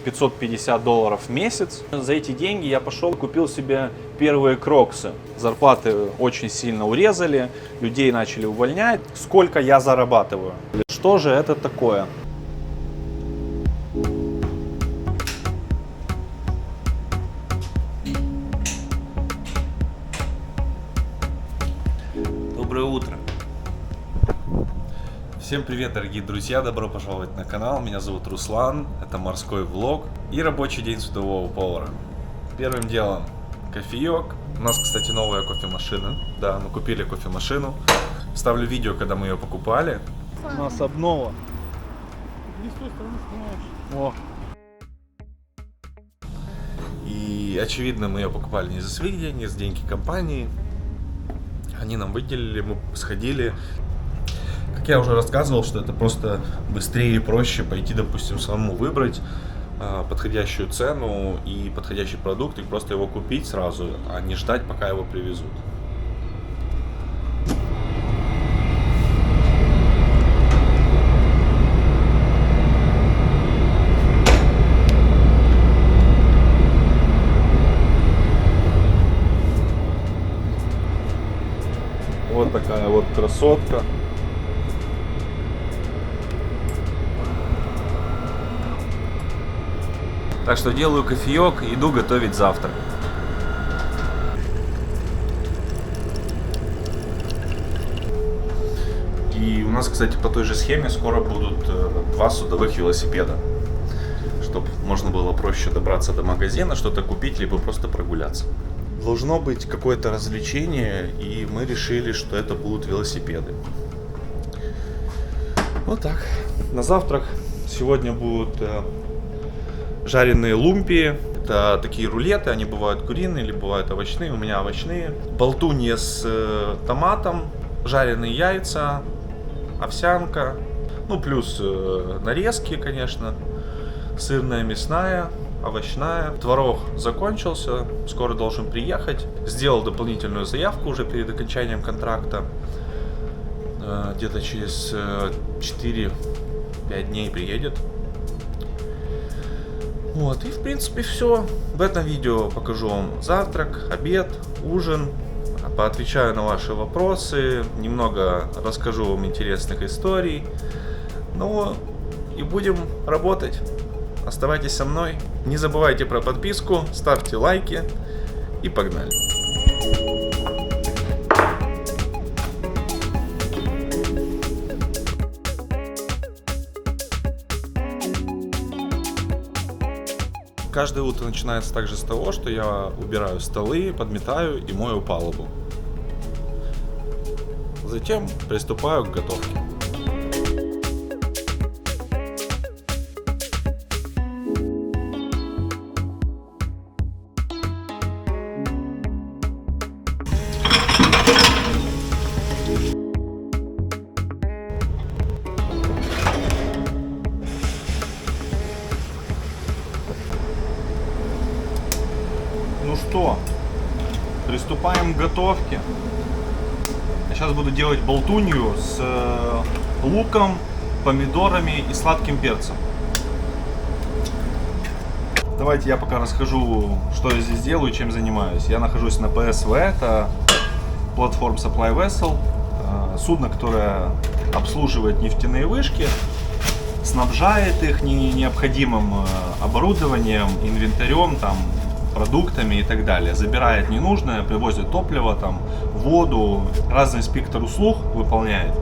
$550 в месяц. За эти деньги я пошел и купил себе первые кроксы. Зарплаты очень сильно урезали, людей начали увольнять. Сколько я зарабатываю? Что же это такое? Доброе утро! Всем привет, дорогие друзья! Добро пожаловать на канал. Меня зовут Руслан, это морской влог и рабочий день судового повара. Первым делом кофеек. У нас, кстати, новая кофемашина. Да, мы купили кофемашину. Ставлю видео, когда мы ее покупали. У нас обнова. О. И очевидно, мы ее покупали не за свои деньги, за деньги компании. Они нам выделили, мы сходили. Как я уже рассказывал, что это просто быстрее и проще пойти, допустим, самому выбрать подходящую цену и подходящий продукт, и просто его купить сразу, а не ждать, пока его привезут. Вот такая вот красотка. Так что делаю кофеек, иду готовить завтрак. И у нас, кстати, по той же схеме скоро будут 2 судовых велосипеда, чтобы можно было проще добраться до магазина, что-то купить, либо просто прогуляться. Должно быть какое-то развлечение, и мы решили, что это будут велосипеды. Вот так. На завтрак сегодня будут жареные лумпии. Это такие рулеты, они бывают куриные, или бывают овощные. У меня овощные. Болтунья с томатом, жареные яйца, овсянка. Ну, плюс нарезки, конечно. Сырная, мясная, овощная. Творог закончился, скоро должен приехать. Сделал дополнительную заявку уже перед окончанием контракта. Где-то через 4-5 дней приедет. Вот, и в принципе все. В этом видео покажу вам завтрак, обед, ужин, поотвечаю на ваши вопросы, немного расскажу вам интересных историй. Ну и будем работать. Оставайтесь со мной. Не забывайте про подписку, ставьте лайки и погнали. Каждое утро начинается также с того, что я убираю столы, подметаю и мою палубу. Затем приступаю к готовке. Ну что, приступаем к готовке. Я сейчас буду делать болтунью с луком, помидорами и сладким перцем. Давайте я пока расскажу, что я здесь делаю и чем занимаюсь. Я нахожусь на PSV, это Platform Supply Vessel, судно, которое обслуживает нефтяные вышки, снабжает их необходимым оборудованием, инвентарем, там, продуктами и так далее. Забирает ненужное, привозит топливо, там, воду, разный спектр услуг выполняет.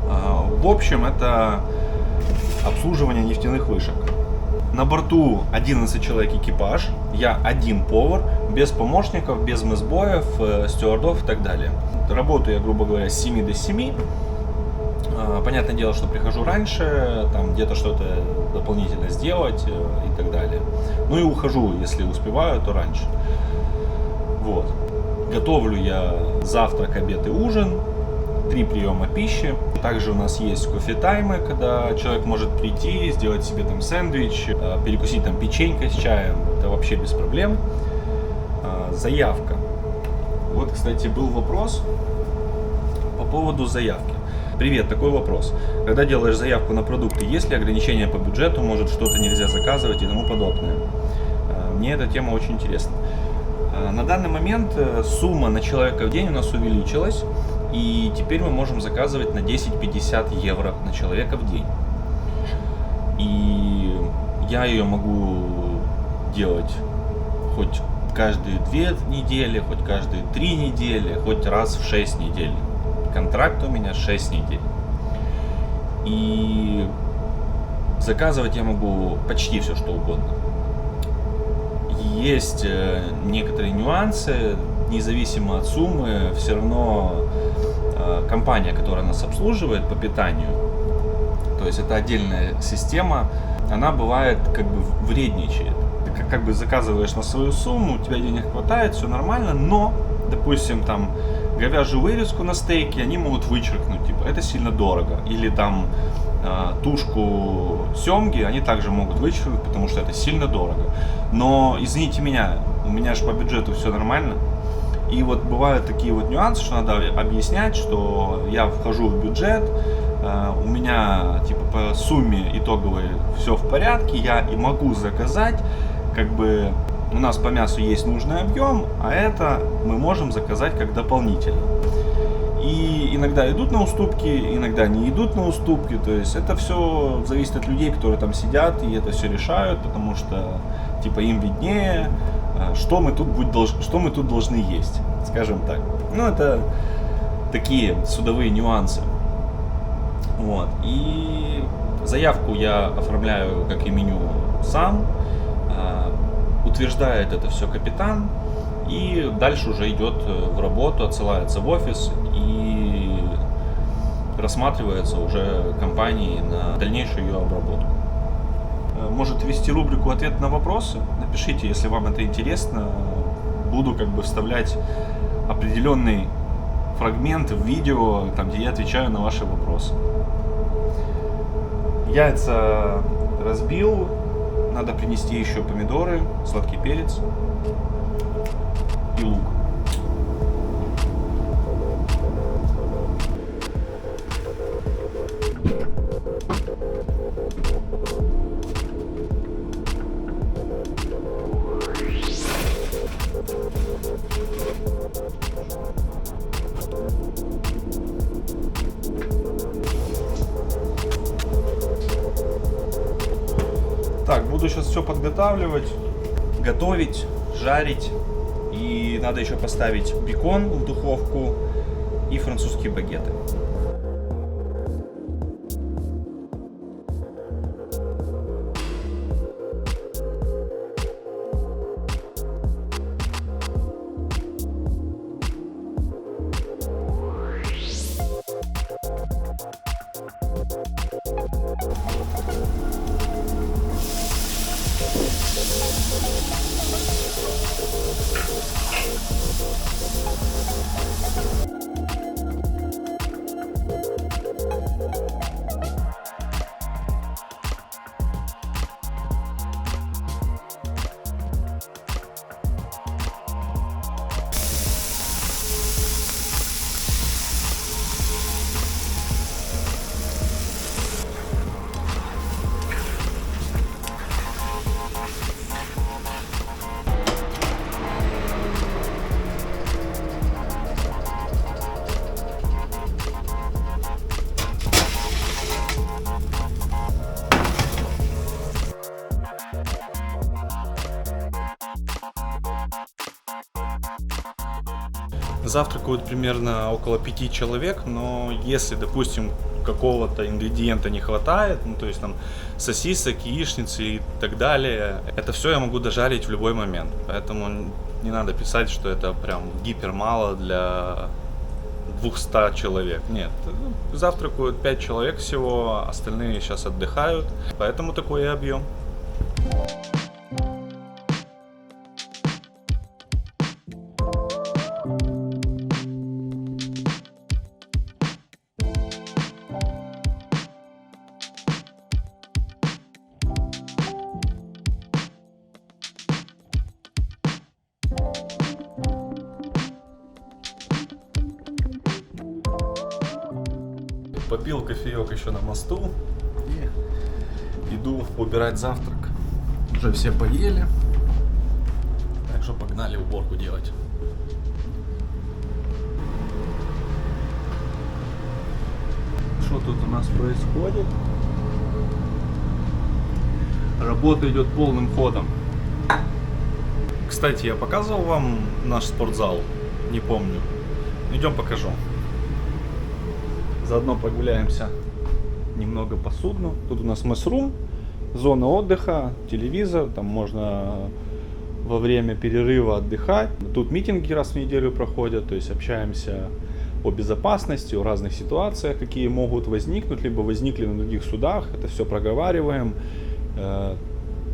В общем, это обслуживание нефтяных вышек. На борту 11 человек экипаж, я один повар, без помощников, без месбоев, стюардов и так далее. Работаю я, грубо говоря, с 7 до 7. Понятное дело, что прихожу раньше, там где-то что-то дополнительно сделать и так далее. Ну и ухожу, если успеваю, то раньше. Вот. Готовлю я завтрак, обед и ужин, 3 приема пищи. Также у нас есть кофе-таймы, когда человек может прийти, сделать себе там сэндвич, перекусить там печенькой с чаем. Это вообще без проблем. Заявка. Вот, кстати, был вопрос по поводу заявки. Привет, такой вопрос. Когда делаешь заявку на продукты, есть ли ограничения по бюджету, может что-то нельзя заказывать и тому подобное? Мне эта тема очень интересна. На данный момент сумма на человека в день у нас увеличилась, и теперь мы можем заказывать на 10-50 евро на человека в день. И я ее могу делать хоть каждые 2 недели, хоть каждые 3 недели, хоть раз в 6 недель. Контракт у меня 6 недель. И заказывать я могу почти все, что угодно. Есть некоторые нюансы, независимо от суммы, все равно компания, которая нас обслуживает по питанию, то есть это отдельная система, она бывает как бы вредничает. Ты как бы заказываешь на свою сумму, у тебя денег хватает, все нормально, но, допустим, там говяжью вырезку на стейке они могут вычеркнуть, типа, это сильно дорого. Или там тушку семги они также могут вычеркнуть, потому что это сильно дорого. Но, извините меня, у меня же по бюджету все нормально. И вот бывают такие вот нюансы, что надо объяснять, что я вхожу в бюджет, у меня типа по сумме итоговой все в порядке, я и могу заказать, как бы у нас по мясу есть нужный объем, а это мы можем заказать как дополнительно. И иногда идут на уступки, иногда не идут на уступки, то есть это все зависит от людей, которые там сидят и это все решают, потому что типа им виднее, что мы тут должны есть, скажем так. Ну, это такие судовые нюансы. Вот. И заявку я оформляю, как и меню, сам. Утверждает это все капитан. И дальше уже идет в работу, отсылается в офис и рассматривается уже компанией на дальнейшую ее обработку. Может ввести рубрику «Ответ на вопросы». Напишите, если вам это интересно. Буду как бы вставлять определенный фрагмент в видео, там, где я отвечаю на ваши вопросы. Яйца разбил. Надо принести еще помидоры, сладкий перец и лук. Так, буду сейчас все подготавливать, готовить, жарить. И надо еще поставить бекон в духовку и французские багеты. Завтракают примерно около 5 человек, но если, допустим, какого-то ингредиента не хватает, ну то есть там сосисок, яичницы и так далее, это все я могу дожарить в любой момент. Поэтому не надо писать, что это прям гипер мало для 200 человек. Нет, завтракают 5 человек всего, остальные сейчас отдыхают, поэтому такой и объем. Попил кофеек еще на мосту и иду убирать завтрак. Уже все поели, так что погнали уборку делать. Что тут у нас происходит? Работа идет полным ходом. Кстати, я показывал вам наш спортзал? Не помню. Идем покажу. Заодно прогуляемся немного по судну. Тут у нас месс-рум, зона отдыха, телевизор. Там можно во время перерыва отдыхать. Тут митинги раз в неделю проходят, то есть общаемся о безопасности, о разных ситуациях, какие могут возникнуть, либо возникли на других судах. Это все проговариваем,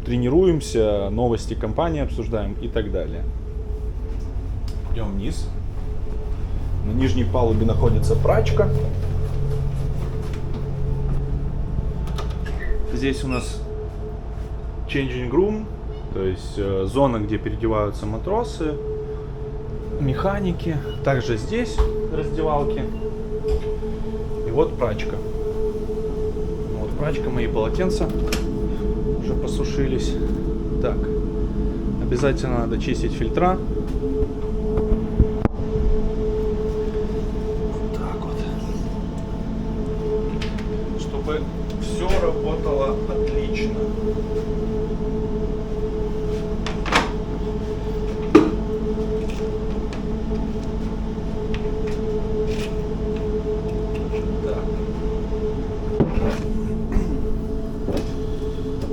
тренируемся, новости компании обсуждаем и так далее. Идем вниз. На нижней палубе находится прачка. Здесь у нас changing room, то есть зона, где переодеваются матросы, механики. Также здесь раздевалки. И вот прачка. Вот прачка, мои полотенца уже посушились. Так, обязательно надо чистить фильтра. Чтобы все работало отлично. Так.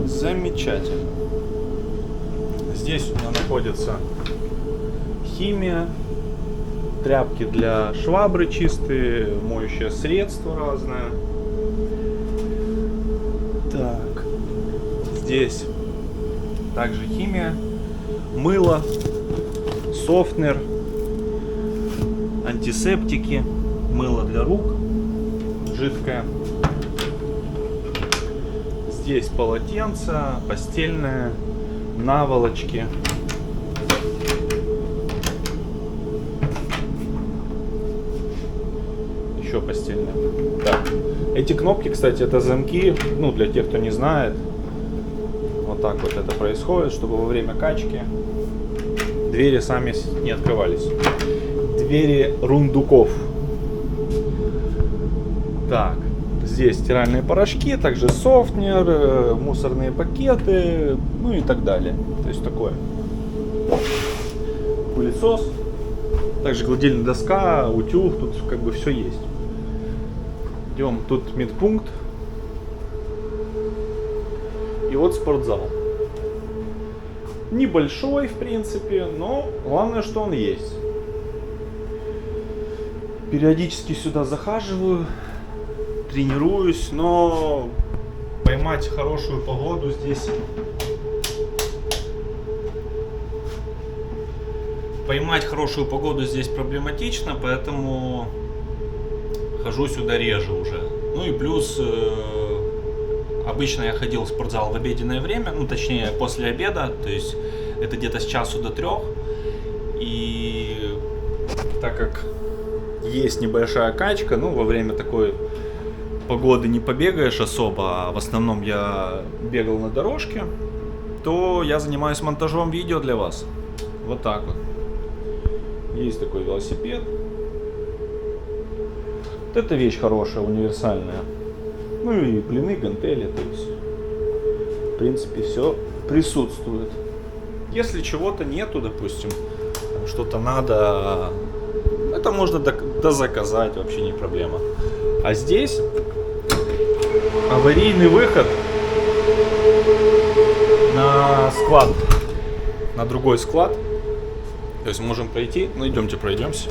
Замечательно. Здесь у меня находится химия, тряпки для швабры чистые, моющее средство разное. Так, здесь также химия, мыло, софтнер, антисептики, мыло для рук, жидкое. Здесь полотенца, постельное, наволочки. Еще постельное. Так. Эти кнопки, кстати, это замки, ну, для тех, кто не знает. Вот так вот это происходит, чтобы во время качки двери сами не открывались. Двери рундуков. Так, здесь стиральные порошки, также софтнер, мусорные пакеты, ну и так далее. То есть такое. Пылесос, также гладильная доска, утюг, тут как бы все есть. Идем, тут медпункт. И вот спортзал. Небольшой, в принципе, но главное, что он есть. Периодически сюда захаживаю, тренируюсь, но поймать хорошую погоду здесь... Поймать хорошую погоду здесь проблематично, поэтому хожу сюда реже уже. Ну и плюс, обычно я ходил в спортзал в обеденное время, ну точнее после обеда, то есть это где-то с часу до 3. И так как есть небольшая качка, ну во время такой погоды не побегаешь особо, а в основном я бегал на дорожке, то я занимаюсь монтажом видео для вас. Вот так вот. Есть такой велосипед. Вот эта вещь хорошая, универсальная. Ну и блины, гантели, то есть в принципе все присутствует. Если чего-то нету, допустим, что-то надо, это можно дозаказать, вообще не проблема. А здесь аварийный выход на склад, на другой склад. То есть можем пройти, ну идемте пройдемся.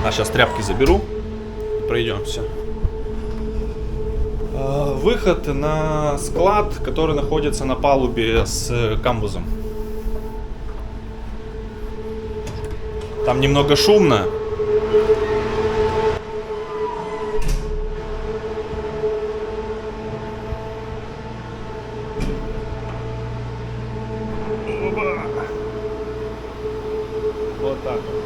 А сейчас тряпки заберу и пройдемся. Выход на склад, который находится на палубе с камбузом. Там немного шумно. Вот так вот.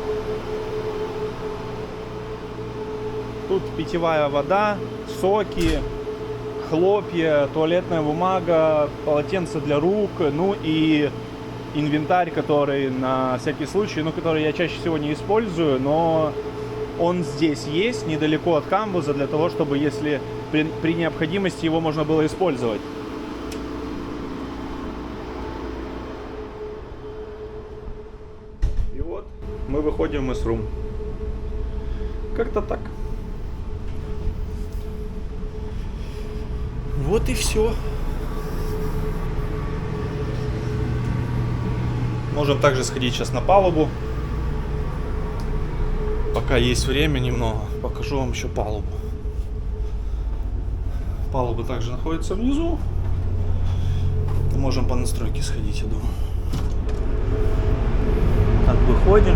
Тут питьевая вода, соки, хлопья, туалетная бумага, полотенце для рук, ну и инвентарь, который на всякий случай, ну, который я чаще всего не использую, но он здесь есть, недалеко от камбуза, для того, чтобы, если при необходимости, его можно было использовать. И вот мы выходим из рум. Как-то так. Вот и все. Можем также сходить сейчас на палубу. Пока есть время немного, покажу вам еще палубу. Палуба также находится внизу. Можем по настройке сходить, я думаю. Так, выходим.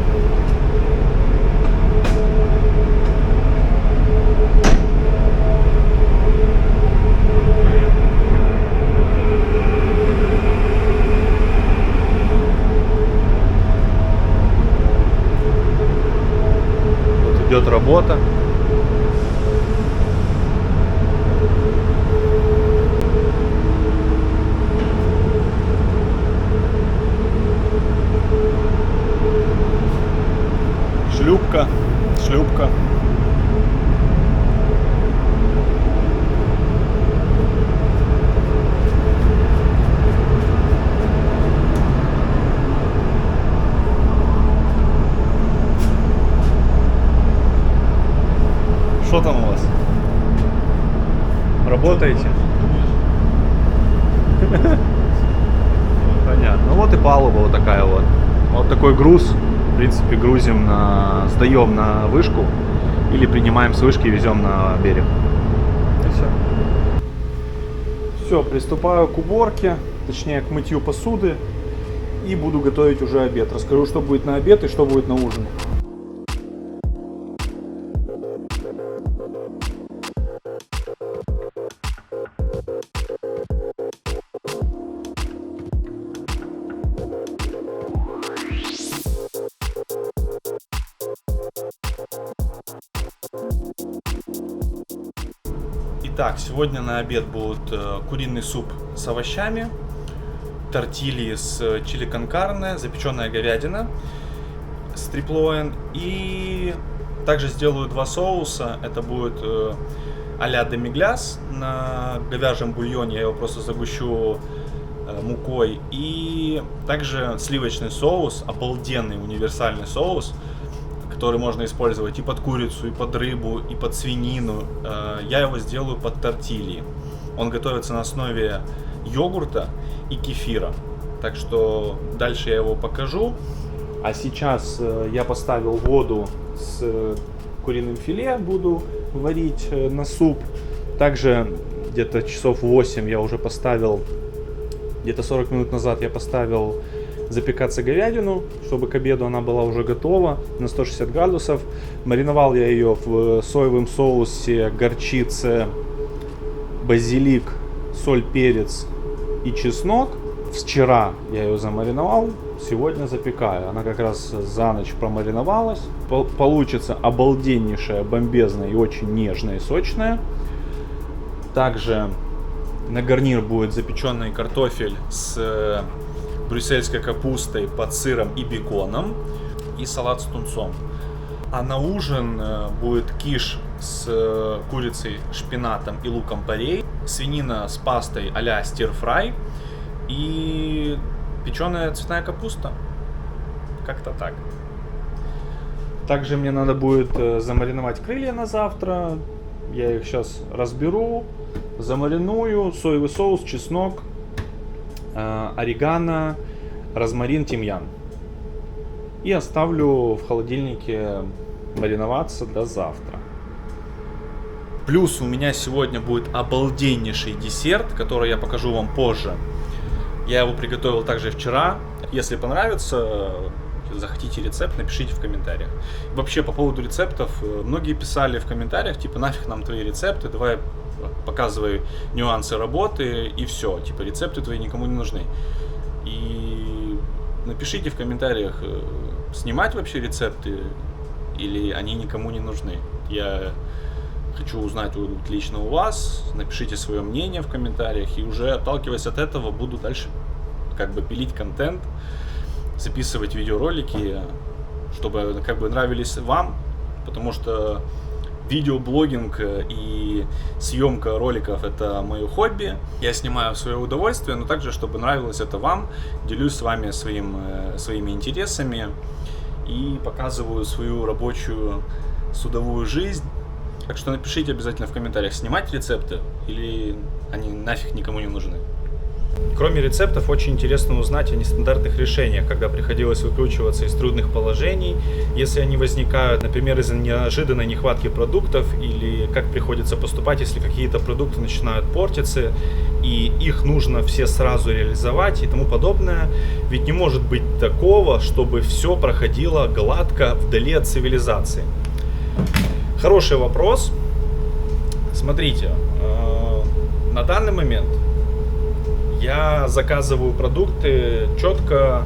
Идет работа. Шлюпка. Что там у вас? Работаете? Понятно. Ну вот и палуба вот такая вот. Вот такой груз. В принципе, грузим сдаем на вышку или принимаем с вышки и везем на берег. И все. Все, приступаю к уборке, точнее к мытью посуды, и буду готовить уже обед. Расскажу, что будет на обед и что будет на ужин. Итак, сегодня на обед будет куриный суп с овощами, тортильи с чили кон карне, запеченная говядина с триплоен, и также сделаю два соуса. Это будет а-ля демигляс на говяжьем бульоне, я его просто загущу мукой, и также сливочный соус, обалденный универсальный соус, который можно использовать и под курицу, и под рыбу, и под свинину. Я его сделаю под тортильи. Он готовится на основе йогурта и кефира. Так что дальше я его покажу. А сейчас я поставил воду с куриным филе, буду варить на суп. Также где-то часов 8 я уже поставил, где-то 40 минут назад я поставил запекаться говядину, чтобы к обеду она была уже готова на 160 градусов. Мариновал я ее в соевом соусе, горчице, базилик, соль, перец и чеснок. Вчера я ее замариновал, сегодня запекаю. Она как раз за ночь промариновалась. Получится обалденнейшая, бомбезная и очень нежная и сочная. Также на гарнир будет запеченный картофель с брюссельской капустой под сыром и беконом, и салат с тунцом. А на ужин будет киш с курицей, шпинатом и луком порей, свинина с пастой а-ля стир-фрай и печеная цветная капуста. Как-то так. Также мне надо будет замариновать крылья на завтра. Я их сейчас разберу, замариную. Соевый соус, чеснок, орегано, розмарин, тимьян. И оставлю в холодильнике мариноваться до завтра. Плюс у меня сегодня будет обалденнейший десерт, который я покажу вам позже. Я его приготовил также вчера. Если понравится, захотите рецепт, напишите в комментариях. Вообще, по поводу рецептов, многие писали в комментариях, типа, нафиг нам твои рецепты, давай показывай нюансы работы и все, типа, рецепты твои никому не нужны. И напишите в комментариях, снимать вообще рецепты или они никому не нужны. Я Хочу узнать лично у вас, напишите свое мнение в комментариях, и уже отталкиваясь от этого буду дальше как бы пилить контент, записывать видеоролики, чтобы как бы нравились вам, потому что видеоблогинг и съемка роликов — это мое хобби. Я снимаю в свое удовольствие, но также, чтобы нравилось это вам, делюсь с вами своими интересами и показываю свою рабочую судовую жизнь. Так что напишите обязательно в комментариях, снимать рецепты или они нафиг никому не нужны. Кроме рецептов, очень интересно узнать о нестандартных решениях, когда приходилось выкручиваться из трудных положений, если они возникают, например, из-за неожиданной нехватки продуктов, или как приходится поступать, если какие-то продукты начинают портиться, и их нужно все сразу реализовать и тому подобное. Ведь не может быть такого, чтобы все проходило гладко вдали от цивилизации. Хороший вопрос. Смотрите, на данный момент я заказываю продукты четко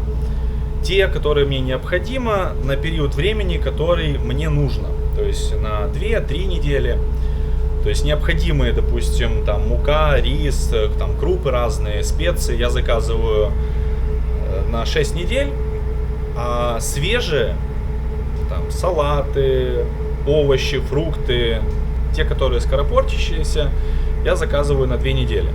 те, которые мне необходимо на период времени, который мне нужно. То есть на 2-3 недели. То есть необходимые, допустим, там мука, рис, там крупы разные, специи я заказываю на 6 недель. А свежие, там салаты, овощи, фрукты, те, которые скоропортящиеся, я заказываю на 2 недели.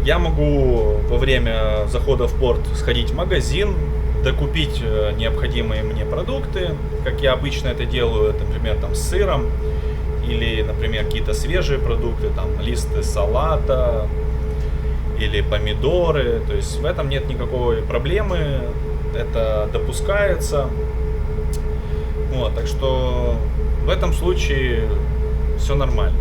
Я могу во время захода в порт сходить в магазин, докупить необходимые мне продукты, как я обычно это делаю, например, там с сыром, или, например, какие-то свежие продукты, там листы салата или помидоры. То есть в этом нет никакой проблемы, это допускается. Вот, так что в этом случае все нормально.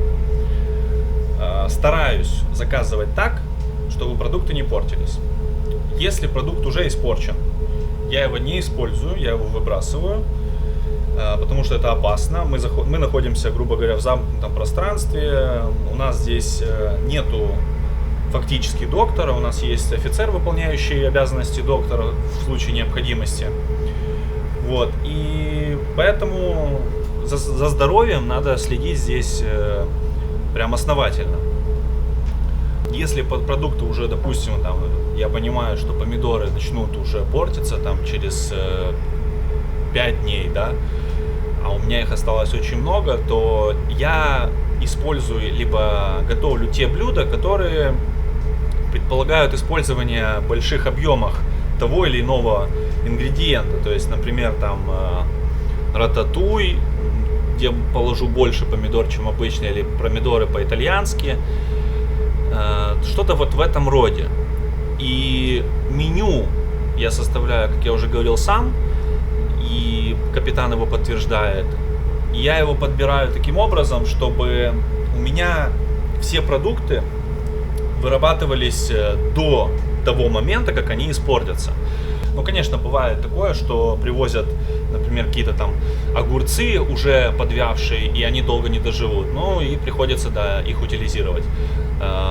Стараюсь заказывать так, чтобы продукты не портились. Если продукт уже испорчен, я его не использую, я его выбрасываю, потому что это опасно. Мы находимся, грубо говоря, в замкнутом пространстве. У нас здесь нету фактически доктора, у нас есть офицер, выполняющий обязанности доктора в случае необходимости. Вот. И поэтому за здоровьем надо следить здесь прям основательно. Если продукты уже, допустим, там, я понимаю, что помидоры начнут уже портиться там через 5 дней, да, а у меня их осталось очень много, то я использую, либо готовлю те блюда, которые предполагают использование в больших объемах того или иного ингредиента. То есть, например, там рататуй, где положу больше помидор, чем обычно, или помидоры по-итальянски. Что-то вот в этом роде. И меню я составляю, как я уже говорил, сам, и капитан его подтверждает. И я его подбираю таким образом, чтобы у меня все продукты вырабатывались до того момента, как они испортятся. Ну, конечно, бывает такое, что привозят, например, какие-то там огурцы уже подвявшие, и они долго не доживут. Ну, и приходится, да, их утилизировать.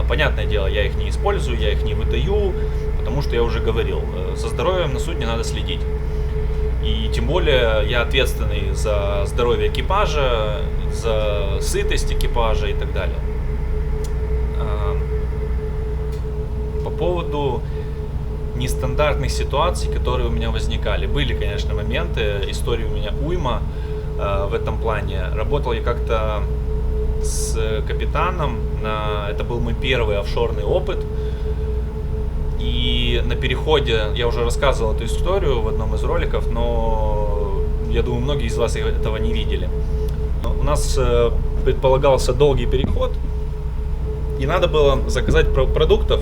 Понятное дело, я их не использую, я их не выдаю, потому что я уже говорил, за здоровьем на судне надо следить. И тем более я ответственный за здоровье экипажа, за сытость экипажа и так далее. По поводу нестандартных ситуаций, которые у меня возникали. Были, конечно, моменты, истории у меня уйма в этом плане. Работал я как-то с капитаном, это был мой первый офшорный опыт. И на переходе, я уже рассказывал эту историю в одном из роликов, но я думаю, многие из вас этого не видели. У нас предполагался долгий переход, и надо было заказать продуктов.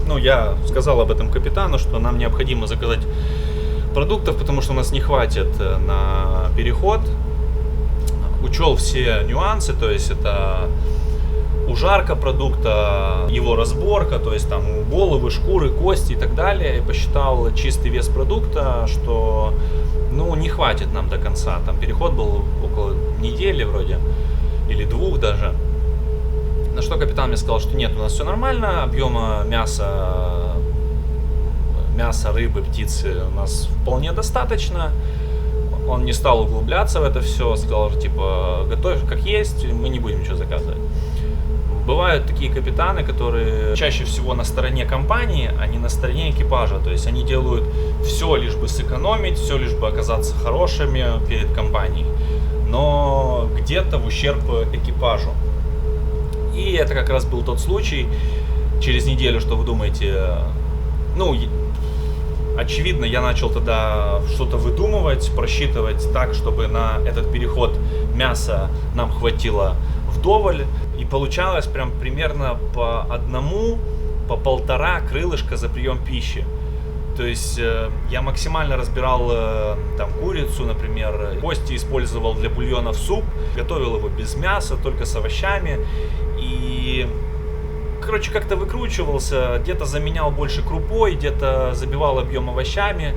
Ну, я сказал об этом капитану, что нам необходимо заказать продуктов, потому что у нас не хватит на переход. Учел все нюансы, то есть это ужарка продукта, его разборка, то есть там головы, шкуры, кости и так далее. И посчитал чистый вес продукта, что ну не хватит нам до конца. Там переход был около недели вроде, или 2 даже. На что капитан мне сказал, что нет, у нас все нормально, объема мяса, рыбы, птицы у нас вполне достаточно. он не стал углубляться в это все, сказал, типа, готовь как есть, мы не будем ничего заказывать. Бывают такие капитаны, которые чаще всего на стороне компании, а не на стороне экипажа. То есть они делают все, лишь бы сэкономить, все, лишь бы оказаться хорошими перед компанией, но где-то в ущерб экипажу. И это как раз был тот случай. Через неделю, что вы думаете, ну, очевидно, я начал тогда что-то выдумывать, просчитывать так, чтобы на этот переход мяса нам хватило вдоволь. И получалось прям примерно по одному, по полтора крылышка за прием пищи. То есть я максимально разбирал там курицу, например, кости использовал для бульона в суп, готовил его без мяса, только с овощами. И, короче, как-то выкручивался, где-то заменял больше крупой, где-то забивал объем овощами.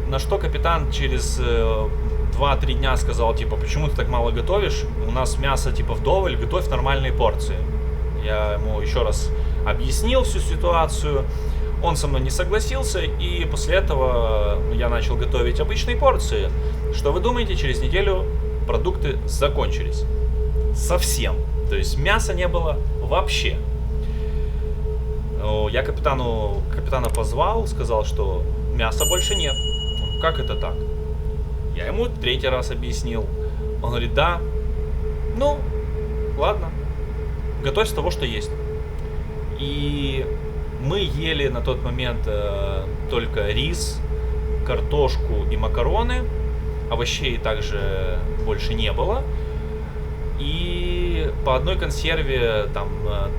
На что капитан через 2-3 дня сказал, типа, почему ты так мало готовишь? У нас мясо, типа, вдоволь, готовь нормальные порции. Я ему еще раз объяснил всю ситуацию. Он со мной не согласился, и после этого я начал готовить обычные порции. Что вы думаете, через неделю продукты закончились. Совсем. То есть мяса не было вообще. Я капитана позвал, сказал, что мяса больше нет. Он, как это так? Я ему 3-й раз объяснил. Он говорит, да, ну, ладно, готовь с того, что есть. И мы ели на тот момент только рис, картошку и макароны. Овощей также больше не было. И по одной консерве там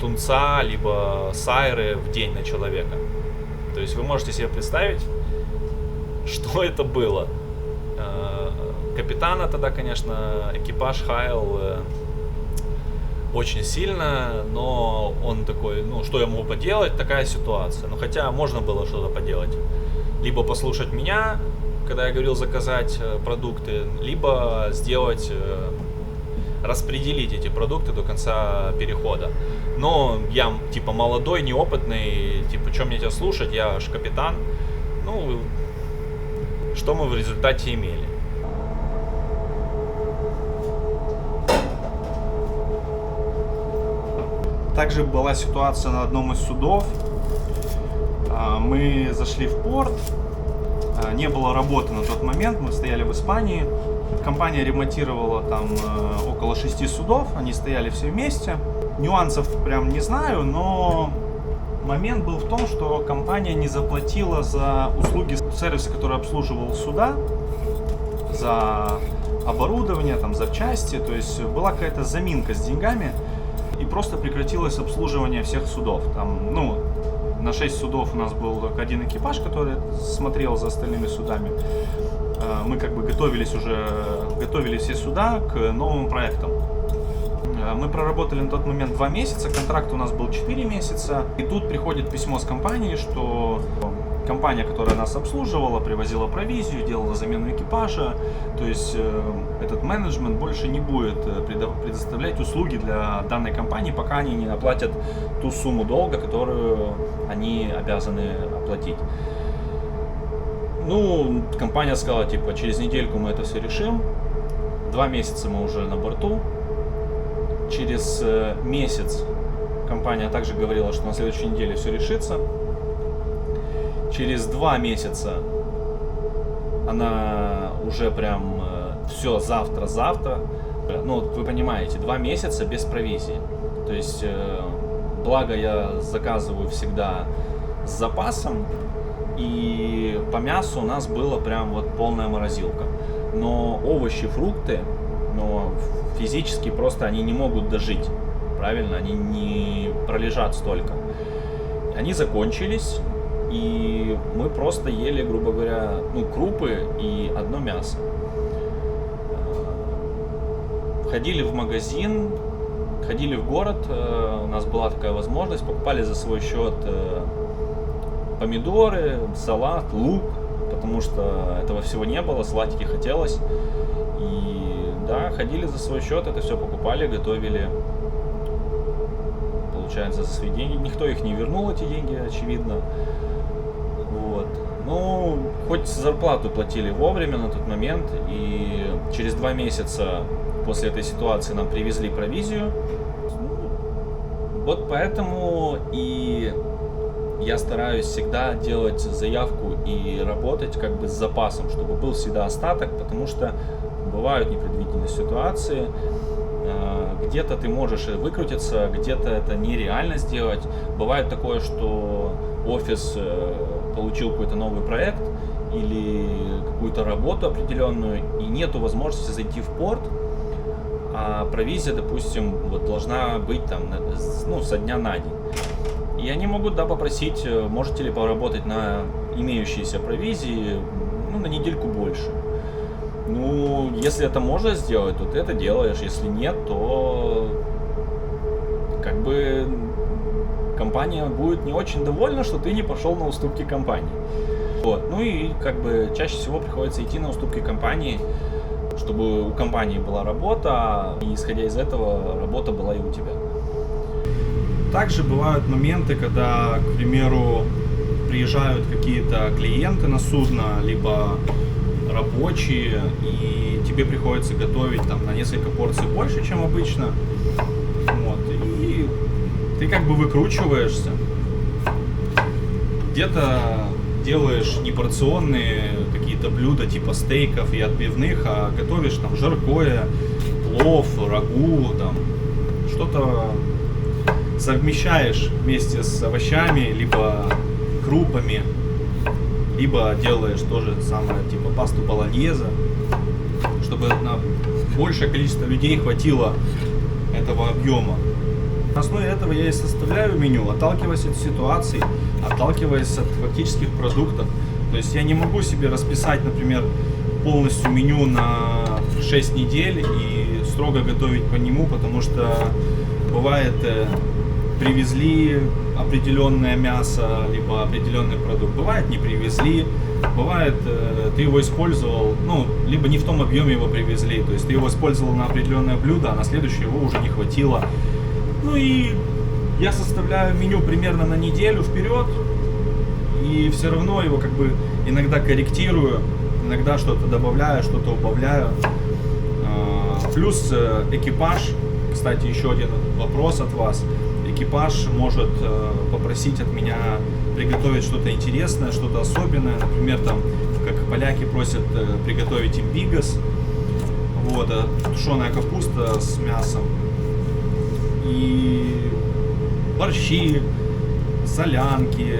тунца, либо сайры в день на человека. То есть вы можете себе представить, что это было. Капитана тогда, конечно, экипаж хаял очень сильно, но он такой, ну, что я могу поделать, такая ситуация. Ну, хотя можно было что-то поделать. Либо послушать меня, когда я говорил заказать продукты, либо сделать, распределить эти продукты до конца перехода. Но я, типа, молодой, неопытный, типа, что мне тебя слушать, я ж капитан. Ну, что мы в результате имели? Также была ситуация на одном из судов. Мы зашли в порт, не было работы на тот момент, мы стояли в Испании. Компания ремонтировала там около 6 судов, они стояли все вместе. Нюансов прям не знаю, но момент был в том, что компания не заплатила за услуги сервиса, который обслуживал суда, за оборудование, там, запчасти. То есть была какая-то заминка с деньгами. И просто прекратилось обслуживание всех судов. Там, ну, на 6 судов у нас был только один экипаж, который смотрел за остальными судами. Мы как бы готовили все суда к новым проектам. Мы проработали на тот момент 2 месяца, контракт у нас был 4 месяца. И тут приходит письмо с компании, что компания, которая нас обслуживала, привозила провизию, делала замену экипажа. То есть этот менеджмент больше не будет предоставлять услуги для данной компании, пока они не оплатят ту сумму долга, которую они обязаны оплатить. Ну, компания сказала, типа, через недельку мы это все решим. 2 месяца мы уже на борту. Через месяц компания также говорила, что на следующей неделе все решится. Через 2 месяца она уже прям все завтра. Ну, вы понимаете, 2 месяца без провизии. То есть, благо я заказываю всегда с запасом. И по мясу у нас была прям вот полная морозилка. Но овощи, фрукты, но физически просто они не могут дожить. Правильно? Они не пролежат столько. Они закончились. И мы просто ели, грубо говоря, ну, крупы и одно мясо. Ходили в магазин, ходили в город, у нас была такая возможность, покупали за свой счет помидоры, салат, лук, потому что этого всего не было, салатики хотелось. И да, ходили за свой счет, это все покупали, готовили, получается, за свои деньги. Никто их не вернул, эти деньги, очевидно. Вот. Ну, хоть хоть зарплату платили вовремя на тот момент, и через 2 месяца после этой ситуации нам привезли провизию. Вот поэтому и я стараюсь всегда делать заявку и работать как бы с запасом, чтобы был всегда остаток, потому что бывают непредвиденные ситуации. Где-то ты можешь выкрутиться, где-то это нереально сделать. Бывает такое, что офис получил какой-то новый проект или какую-то работу определенную, и нету возможности зайти в порт, а провизия, допустим, вот должна быть там, ну, со дня на день. И они могут, да, попросить, можете ли поработать на имеющейся провизии, ну, на недельку больше. Ну, если это можно сделать, то ты это делаешь. Если нет, то как бы компания будет не очень довольна, что ты не пошел на уступки компании. Вот. Ну и как бы чаще всего приходится идти на уступки компании, чтобы у компании была работа, и исходя из этого работа была и у тебя. Также бывают моменты, когда, к примеру, приезжают какие-то клиенты на судно, либо рабочие, и тебе приходится готовить там на несколько порций больше, чем обычно. Вот. И ты как бы выкручиваешься. Где-то делаешь непорционные какие-то блюда типа стейков и отбивных, а готовишь там жаркое, плов, рагу, там что-то совмещаешь вместе с овощами, либо крупами, либо делаешь то же самое, типа пасту болоньезе, чтобы на большее количество людей хватило этого объема. На основе этого я и составляю меню, отталкиваясь от ситуаций, отталкиваясь от фактических продуктов. То есть я не могу себе расписать, например, полностью меню на 6 недель и строго готовить по нему, потому что бывает, привезли определенное мясо, либо определенный продукт, бывает не привезли, бывает ты его использовал, ну, либо не в том объеме его привезли, то есть ты его использовал на определенное блюдо, а на следующее его уже не хватило. Ну и я составляю меню примерно на неделю вперед, и все равно его как бы иногда корректирую, иногда что-то добавляю, что-то убавляю. Плюс экипаж, кстати, еще один вопрос от вас. Экипаж может попросить от меня приготовить что-то интересное, что-то особенное. Например, там, как поляки просят приготовить им бигос, вот, тушеная капуста с мясом, и борщи, солянки,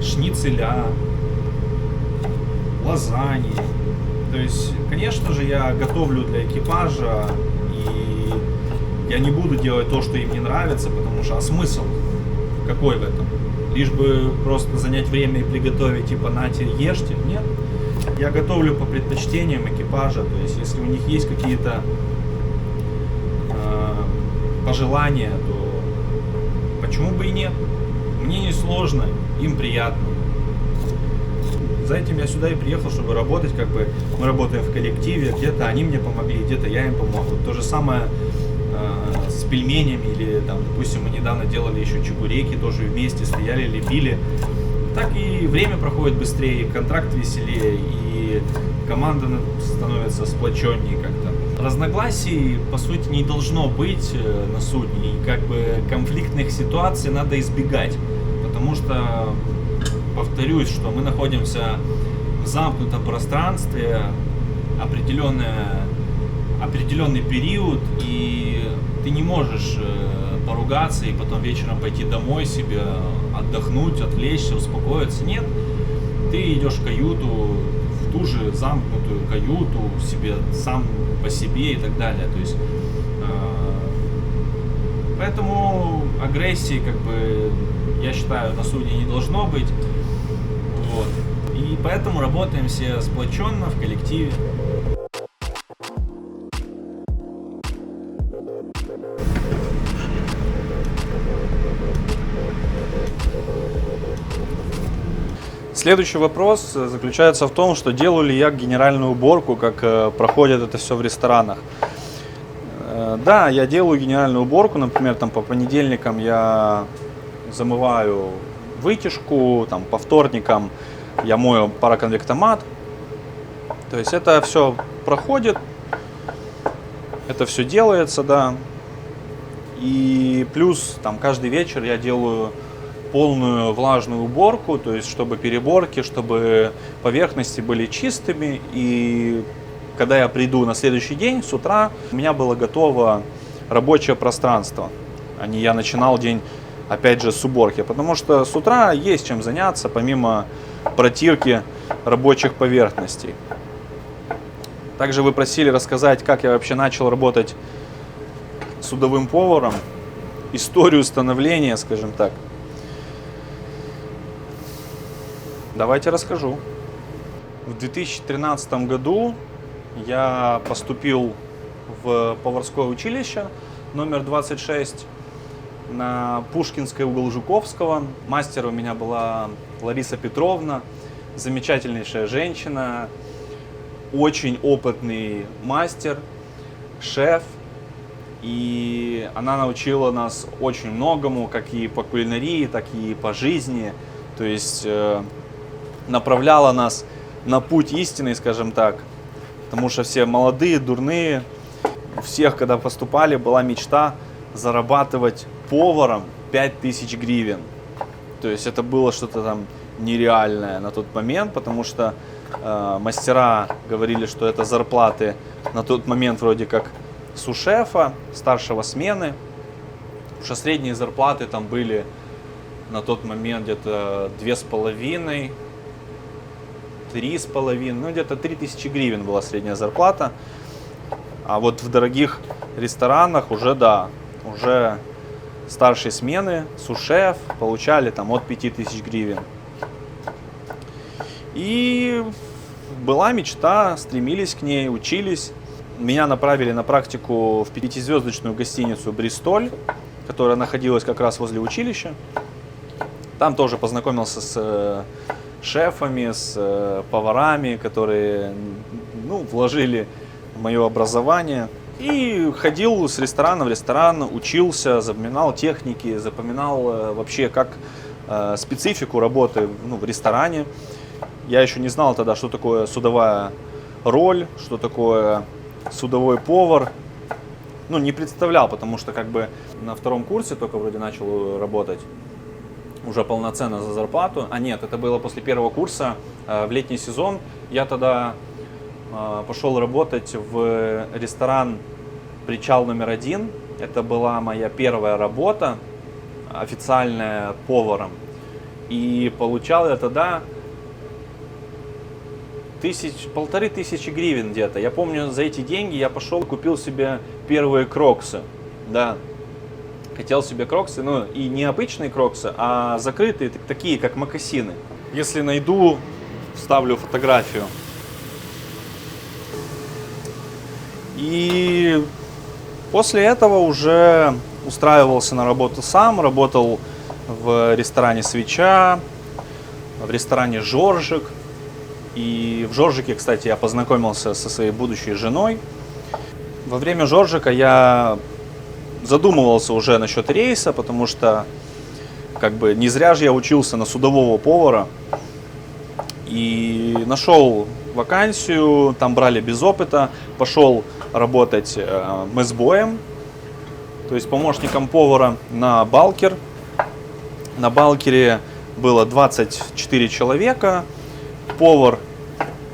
шницеля, лазаньи. То есть, конечно же, я готовлю для экипажа, и я не буду делать то, что им не нравится, потому что, а смысл какой в этом? Лишь бы просто занять время и приготовить, типа, нате, ешьте? Нет. Я готовлю по предпочтениям экипажа, то есть, если у них есть какие-то пожелания, то почему бы и нет? Мне не сложно, им приятно. За этим я сюда и приехал, чтобы работать, как бы мы работаем в коллективе, где-то они мне помогли, где-то я им помог. Вот то же самое с пельменями, или там, допустим, мы недавно делали еще чебуреки, тоже вместе стояли, лепили. Так и время проходит быстрее, контракт веселее, и команда становится сплоченнее как-то. Разногласий, по сути, не должно быть на судне, и как бы конфликтных ситуаций надо избегать, потому что, повторюсь, что мы находимся в замкнутом пространстве, определенный период, и ты не можешь поругаться и потом вечером пойти домой себе отдохнуть, отвлечься, успокоиться. Нет, ты идешь в каюту, в ту же замкнутую каюту, себе сам по себе и так далее. То есть, поэтому агрессии, как бы, я считаю, на судне не должно быть. Вот. И поэтому работаем все сплоченно в коллективе. Следующий вопрос заключается в том, что делаю ли я генеральную уборку, как проходит это все в ресторанах. Да, я делаю генеральную уборку, например, там по понедельникам я замываю вытяжку, там по вторникам я мою пароконвектомат. То есть это все проходит, это все делается, да. И плюс там каждый вечер я делаю полную влажную уборку, то есть чтобы переборки, чтобы поверхности были чистыми. И когда я приду на следующий день с утра, у меня было готово рабочее пространство, а не я начинал день опять же с уборки, потому что с утра есть чем заняться помимо протирки рабочих поверхностей. Также вы просили рассказать, как я вообще начал работать судовым поваром, историю становления, скажем так. Давайте расскажу. В 2013 году я поступил в поварское училище номер 26 на Пушкинской, угол Жуковского. Мастер у меня была Лариса Петровна, замечательнейшая женщина, очень опытный мастер, шеф. И она научила нас очень многому, как и по кулинарии, так и по жизни. То есть направляла нас на путь истины, скажем так. Потому что все молодые, дурные, у всех, когда поступали, была мечта зарабатывать поваром 5000 гривен. То есть это было что-то там нереальное на тот момент, потому что мастера говорили, что это зарплаты на тот момент вроде как су-шефа, старшего смены. Потому что средние зарплаты там были на тот момент где-то 2,5, 3,5, ну где-то 3000 гривен была средняя зарплата. А вот в дорогих ресторанах уже, да, уже старшие смены, су-шеф получали там от 5000 гривен. И была мечта, стремились к ней, учились. Меня направили на практику в 5-звездочную гостиницу «Бристоль», которая находилась как раз возле училища. Там тоже познакомился с шефами, с поварами, которые вложили в мое образование. И ходил с ресторана в ресторан, учился, запоминал техники, запоминал вообще как специфику работы в ресторане. Я еще не знал тогда, что такое судовая роль, что такое судовой повар. Не представлял, потому что как бы на втором курсе только вроде начал работать уже полноценно за зарплату. А нет, это было после первого курса, в летний сезон. Я тогда пошел работать в ресторан «Причал номер 1». Это была моя первая работа официальная поваром. И получал я тогда 1500 гривен где-то. Я помню, за эти деньги я пошел и купил себе первые кроксы. Да. Хотел себе кроксы, и не обычные кроксы, а закрытые, такие как мокасины. Если найду, вставлю фотографию. И после этого уже устраивался на работу сам, работал в ресторане «Свеча», в ресторане «Жоржик». И в «Жоржике», кстати, я познакомился со своей будущей женой. Во время «Жоржика» я задумывался уже насчет рейса, потому что как бы не зря же я учился на судового повара. И нашел вакансию, там брали без опыта, пошел работать месбоем, то есть помощником повара на Балкер. На Балкере было 24 человека, повар,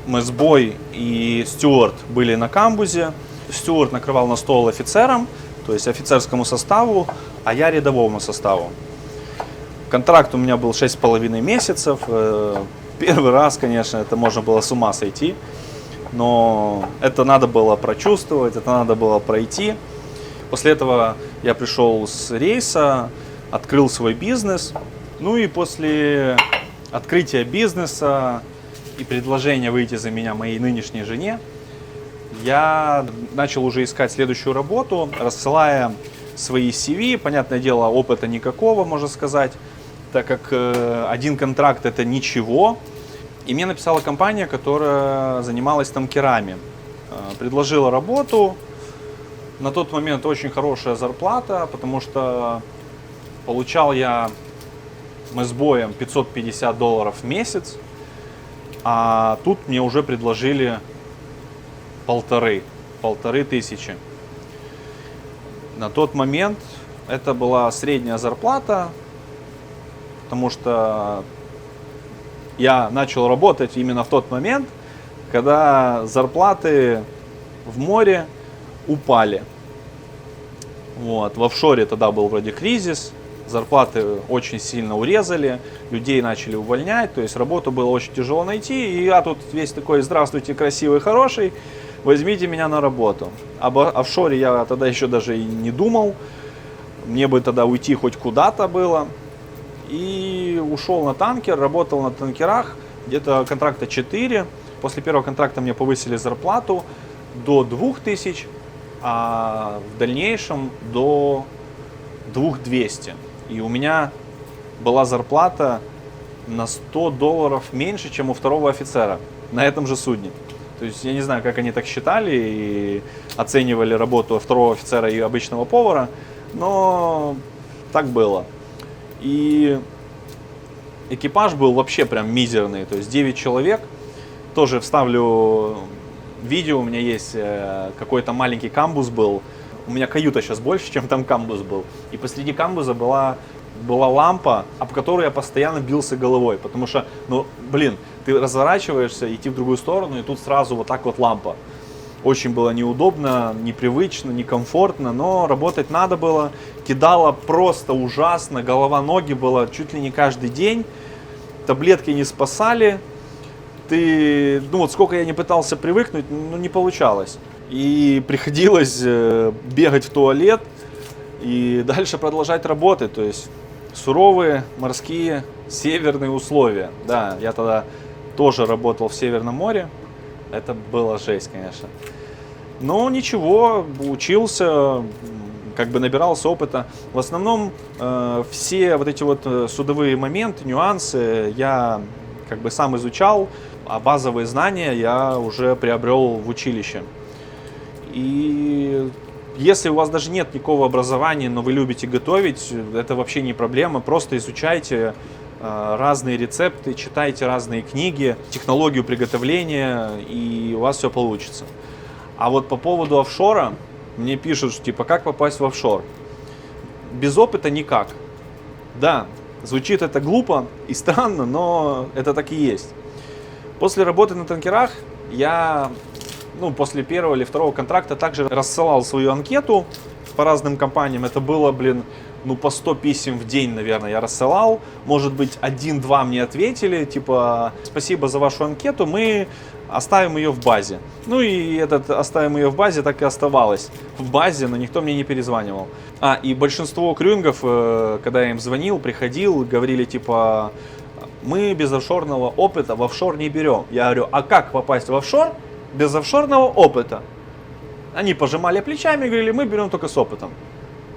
месбой и стюард были на камбузе. Стюард накрывал на стол офицерам, то есть офицерскому составу, а я рядовому составу. Контракт у меня был 6,5 месяцев. Первый раз, конечно, это можно было с ума сойти, но это надо было прочувствовать, это надо было пройти. После этого я пришел с рейса, открыл свой бизнес. И после открытия бизнеса и предложения выйти за меня моей нынешней жене, я начал уже искать следующую работу, рассылая свои CV. Понятное дело, опыта никакого, можно сказать, так как один контракт это ничего. И мне написала компания, которая занималась тамкерами. Предложила работу. На тот момент очень хорошая зарплата, потому что получал я месбоем $550 в месяц. а тут мне уже предложили 1500. На тот момент это была средняя зарплата, потому что я начал работать именно в тот момент, когда зарплаты в море упали. Вот. В офшоре тогда был вроде кризис, зарплаты очень сильно урезали, людей начали увольнять, то есть работу было очень тяжело найти, и я тут весь такой: здравствуйте, красивый, хороший, возьмите меня на работу. Об офшоре я тогда еще даже и не думал, мне бы тогда уйти хоть куда-то было. И ушел на танкер, работал на танкерах, где-то контракта 4. После первого контракта мне повысили зарплату до 2000, а в дальнейшем до 2200. И у меня была зарплата на $100 меньше, чем у второго офицера на этом же судне. То есть я не знаю, как они так считали и оценивали работу второго офицера и обычного повара, но так было. И экипаж был вообще прям мизерный, то есть 9 человек. Тоже вставлю видео, у меня есть какой-то маленький камбуз был. У меня каюта сейчас больше, чем там камбуз был. И посреди камбуза была лампа, об которую я постоянно бился головой. Потому что, ну, блин, ты разворачиваешься, идти в другую сторону, и тут сразу вот так вот лампа. Очень было неудобно, непривычно, некомфортно, но работать надо было. Кидало просто ужасно, голова-ноги было чуть ли не каждый день. Таблетки не спасали. Ну вот сколько я не пытался привыкнуть, ну не получалось. И приходилось бегать в туалет и дальше продолжать работать. То есть суровые морские северные условия. Да, я тогда тоже работал в Северном море. Это была жесть, конечно. Но ничего, учился, как бы набирался опыта. В основном все вот эти вот судовые моменты, нюансы я как бы сам изучал, а базовые знания я уже приобрел в училище. И если у вас даже нет никакого образования, но вы любите готовить, это вообще не проблема. Просто изучайте разные рецепты, читайте разные книги, технологию приготовления, и у вас все получится. А вот по поводу офшора, мне пишут, что типа, как попасть в офшор? Без опыта никак. Да, звучит это глупо и странно, но это так и есть. После работы на танкерах я, после первого или второго контракта также рассылал свою анкету по разным компаниям. Это было, по 100 писем в день, наверное, я рассылал. Может быть, 1-2 мне ответили, типа, спасибо за вашу анкету, мы оставим ее в базе. Ну и оставим ее в базе так и оставалось в базе, но никто мне не перезванивал. И большинство крюингов, когда я им звонил, приходил, говорили, типа, мы без офшорного опыта в офшор не берем. Я говорю, а как попасть в офшор без офшорного опыта? Они пожимали плечами и говорили, мы берем только с опытом.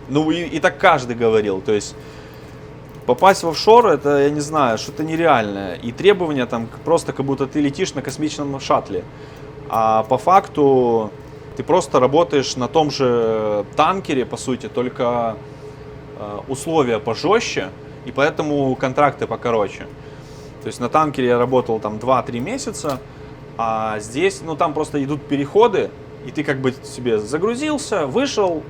И так каждый говорил, то есть попасть в офшор, это, я не знаю, что-то нереальное. И требования там просто как будто ты летишь на космическом шаттле. А по факту ты просто работаешь на том же танкере, по сути, только условия пожестче, и поэтому контракты покороче. То есть на танкере я работал там 2-3 месяца, а здесь, там просто идут переходы, и ты как бы себе загрузился, вышел,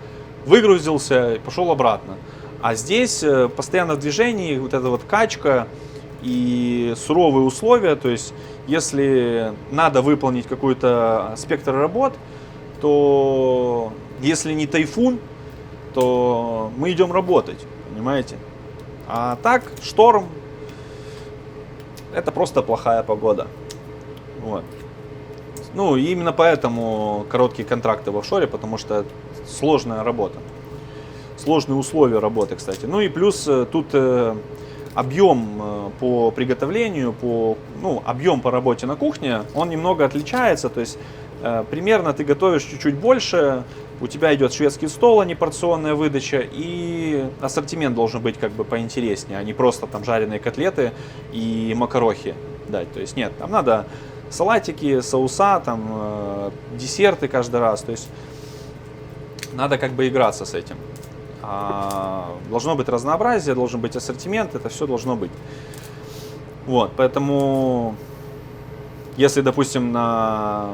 выгрузился и пошел обратно. А здесь постоянно в движении, вот эта вот качка и суровые условия. То есть, если надо выполнить какой-то спектр работ, то если не тайфун, то мы идем работать, понимаете? А так, шторм, это просто плохая погода. Вот. И именно поэтому короткие контракты в офшоре, потому что сложная работа. Сложные условия работы, кстати. И плюс тут объем по приготовлению, объем по работе на кухне, он немного отличается. То есть примерно ты готовишь чуть-чуть больше, у тебя идет шведский стол, а не порционная выдача, и ассортимент должен быть как бы поинтереснее, а не просто там жареные котлеты и макарохи дать. То есть нет, там надо салатики, соуса, там десерты каждый раз. То есть надо как бы играться с этим. Должно быть разнообразие, должен быть ассортимент, это все должно быть. Вот, поэтому Если, допустим, на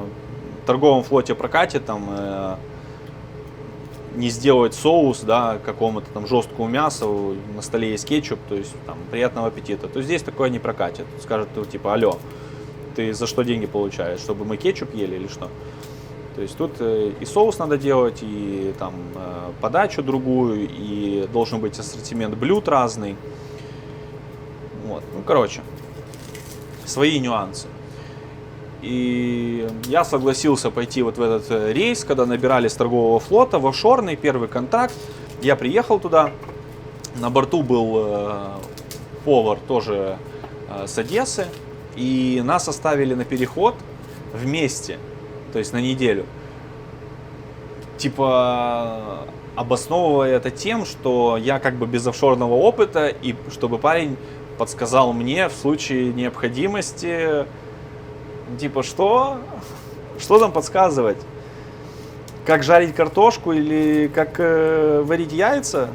торговом флоте прокате там не сделать соус, да, какому-то там жесткому мясу, на столе есть кетчуп, то есть там приятного аппетита, то здесь такое не прокатит. Скажут, типа, алло, ты за что деньги получаешь, чтобы мы кетчуп ели или что? То есть тут и соус надо делать, и там подачу другую, и должен быть ассортимент блюд разный. Вот, ну, короче, свои нюансы. И я согласился пойти вот в этот рейс, когда набирали с торгового флота в офшорный, первый контракт. Я приехал туда, на борту был повар тоже с Одессы, и нас оставили на переход вместе, то есть на неделю. Типа обосновывая это тем, что я как бы без офшорного опыта, и чтобы парень подсказал мне в случае необходимости. Типа, что? Что там подсказывать? Как жарить картошку или как варить яйца?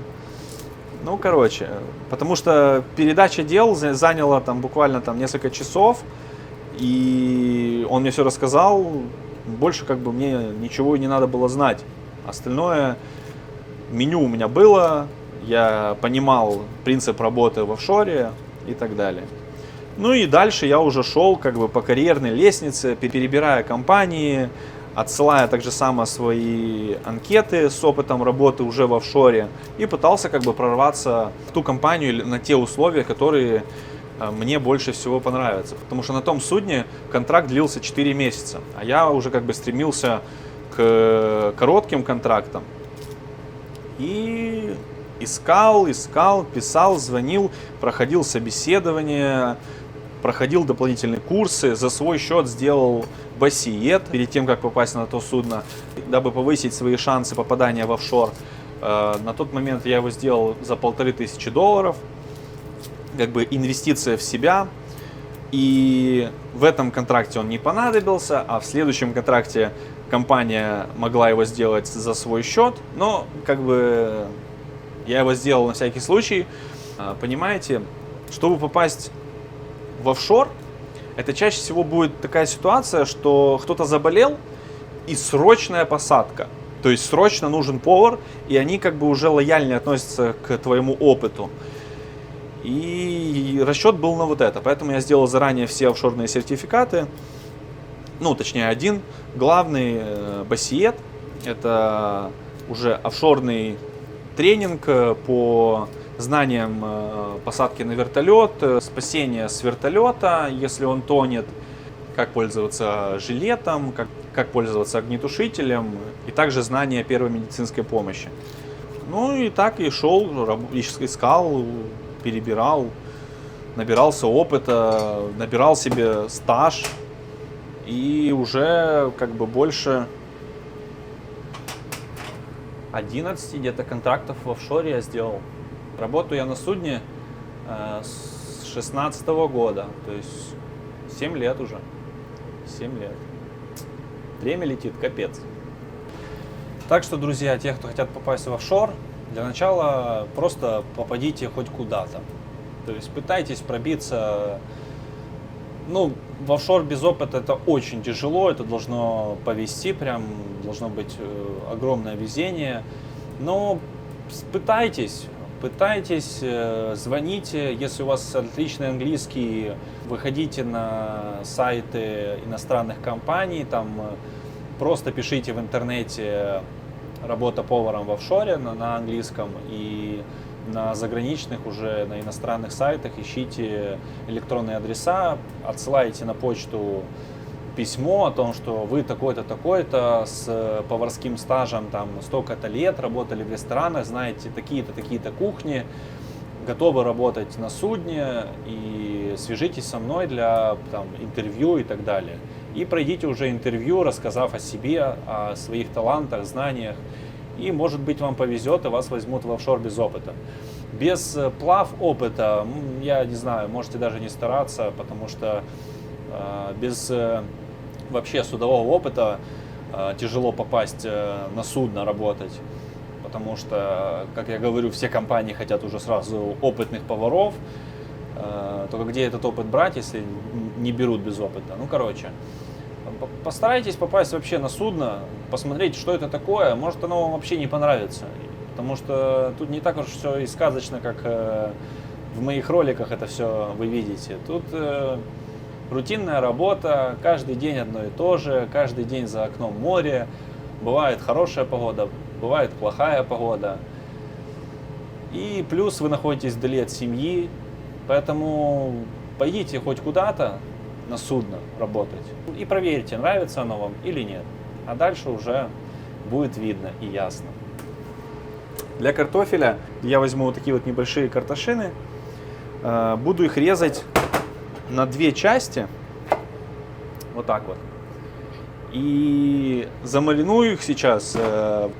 Ну, короче, потому что передача дел заняла там буквально там несколько часов, и он мне все рассказал, больше как бы мне ничего не надо было знать. Остальное меню у меня было, я понимал принцип работы в офшоре и так далее. Ну и дальше я уже шел как бы по карьерной лестнице, перебирая компании, отсылая так же само свои анкеты с опытом работы уже в офшоре и пытался как бы прорваться в ту компанию на те условия, которые мне больше всего понравятся. Потому что на том судне контракт длился 4 месяца, а я уже как бы стремился к коротким контрактам. И искал, писал, звонил, проходил собеседование, проходил дополнительные курсы, за свой счет сделал бассиет перед тем, как попасть на то судно, дабы повысить свои шансы попадания в офшор. На тот момент я его сделал за $1500, как бы инвестиция в себя. И в этом контракте он не понадобился, а в следующем контракте компания могла его сделать за свой счет, но как бы я его сделал на всякий случай. Понимаете, чтобы попасть в офшор, это чаще всего будет такая ситуация, что кто-то заболел и срочная посадка. То есть срочно нужен повар, и они как бы уже лояльнее относятся к твоему опыту. И расчет был на вот это. Поэтому я сделал заранее все офшорные сертификаты. Ну, точнее, один. Главный бассиет. Это уже офшорный тренинг по знаниям посадки на вертолет, спасения с вертолета, если он тонет, как пользоваться жилетом, как пользоваться огнетушителем, и также знания первой медицинской помощи. Ну и так и шел, искал, перебирал, набирался опыта, набирал себе стаж, и уже как бы больше 11 где-то контрактов в офшоре я сделал. Работаю я на судне с 16 года, то есть 7 лет уже. 7 лет. Время летит, капец. Так что, друзья, те, кто хотят попасть в офшор, для начала просто попадите хоть куда-то. То есть пытайтесь пробиться. Ну, в офшор без опыта это очень тяжело, это должно повезти, прям должно быть огромное везение. Но пытайтесь, звоните, если у вас отличный английский, выходите на сайты иностранных компаний, там просто пишите в интернете «работа поваром в офшоре» на английском, и на заграничных уже, на иностранных сайтах ищите электронные адреса, отсылайте на почту письмо о том, что вы такой-то, такой-то, с поварским стажем там столько-то лет, работали в ресторанах, знаете такие-то, такие-то кухни, готовы работать на судне, и свяжитесь со мной для там, интервью и так далее. И пройдите уже интервью, рассказав о себе, о своих талантах, знаниях, и может быть вам повезет, и вас возьмут в офшор без опыта. Без плав опыта, я не знаю, можете даже не стараться, потому что без вообще судового опыта тяжело попасть на судно работать, потому что, как я говорю, все компании хотят уже сразу опытных поваров, Только где этот опыт брать, если не берут без опыта? Ну, короче, постарайтесь попасть вообще на судно, посмотреть, что это такое. Может, оно вам вообще не понравится. Потому что тут не так уж все и сказочно, как в моих роликах это все вы видите. Тут рутинная работа, каждый день одно и то же, каждый день за окном море. Бывает хорошая погода, бывает плохая погода. И плюс вы находитесь вдали от семьи, поэтому пойдите хоть куда-то на судно работать и проверьте, нравится оно вам или нет. А дальше уже будет видно и ясно. Для картофеля я возьму вот такие вот небольшие карташины, буду их резать на две части, вот так вот. И замариную их сейчас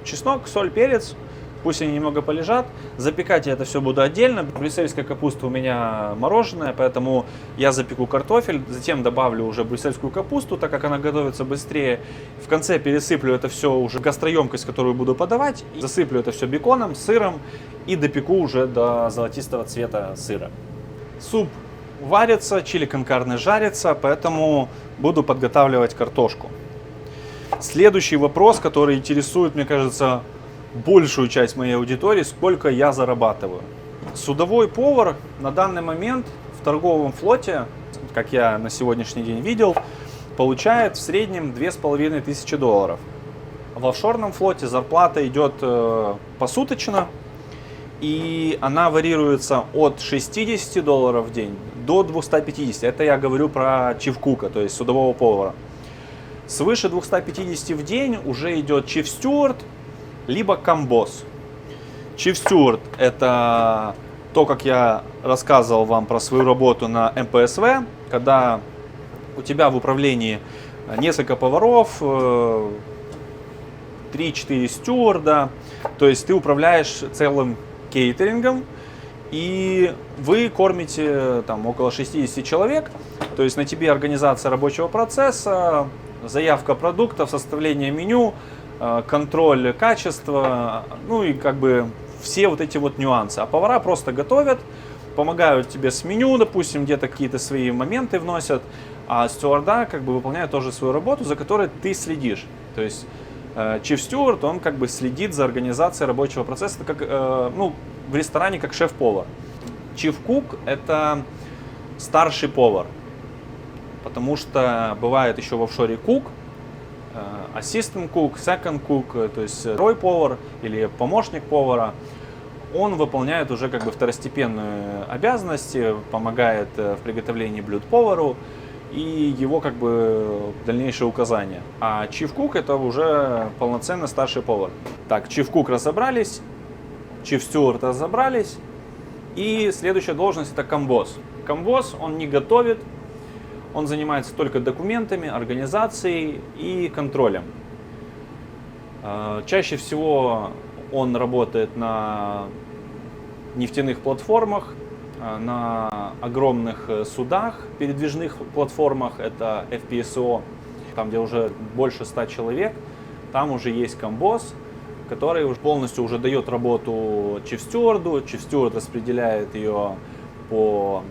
чеснок, соль, перец. Пусть они немного полежат. Запекать я это все буду отдельно. Брюссельская капуста у меня мороженая, поэтому я запеку картофель. Затем добавлю уже брюссельскую капусту, так как она готовится быстрее. В конце пересыплю это все уже в гастроемкость, которую буду подавать. И засыплю это все беконом, сыром и допеку уже до золотистого цвета сыра. Суп варится, чили кон карне жарится, поэтому буду подготавливать картошку. Следующий вопрос, который интересует, мне кажется, большую часть моей аудитории: сколько я зарабатываю. Судовой повар на данный момент в торговом флоте, как я на сегодняшний день видел, получает в среднем $2500. В офшорном флоте зарплата идет посуточно, и она варьируется от $60 в день до 250. Это я говорю про чиф-кука, то есть судового повара. Свыше 250 в день уже идет чиф-стюард, либо комбос. Чиф-стюард — это то, как я рассказывал вам про свою работу на МПСВ, когда у тебя в управлении несколько поваров, 3-4 стюарда, то есть ты управляешь целым кейтерингом, и вы кормите там около 60 человек, то есть на тебе организация рабочего процесса, заявка продуктов, составление меню, контроль качества, ну и как бы все вот эти вот нюансы. А повара просто готовят, помогают тебе с меню, допустим, где-то какие-то свои моменты вносят, а стюарда как бы выполняют тоже свою работу, за которой ты следишь. То есть чиф-стюард, он как бы следит за организацией рабочего процесса, это как, ну, в ресторане как шеф-повар. Чиф-кук — это старший повар, потому что бывает еще в офшоре кук, assistant cook, second cook, то есть второй повар или помощник повара. Он выполняет уже как бы второстепенные обязанности, помогает в приготовлении блюд повару и его как бы дальнейшие указания. А chief cook — это уже полноценно старший повар. Так, chief cook разобрались, chief steward разобрались, и следующая должность — это комбос. Комбос, он не готовит, он занимается только документами, организацией и контролем. Чаще всего он работает на нефтяных платформах, на огромных судах, передвижных платформах, это FPSO, там где уже больше 100 человек, там уже есть комбос, который полностью уже дает работу чиф-стюарду, чиф-стюард распределяет ее по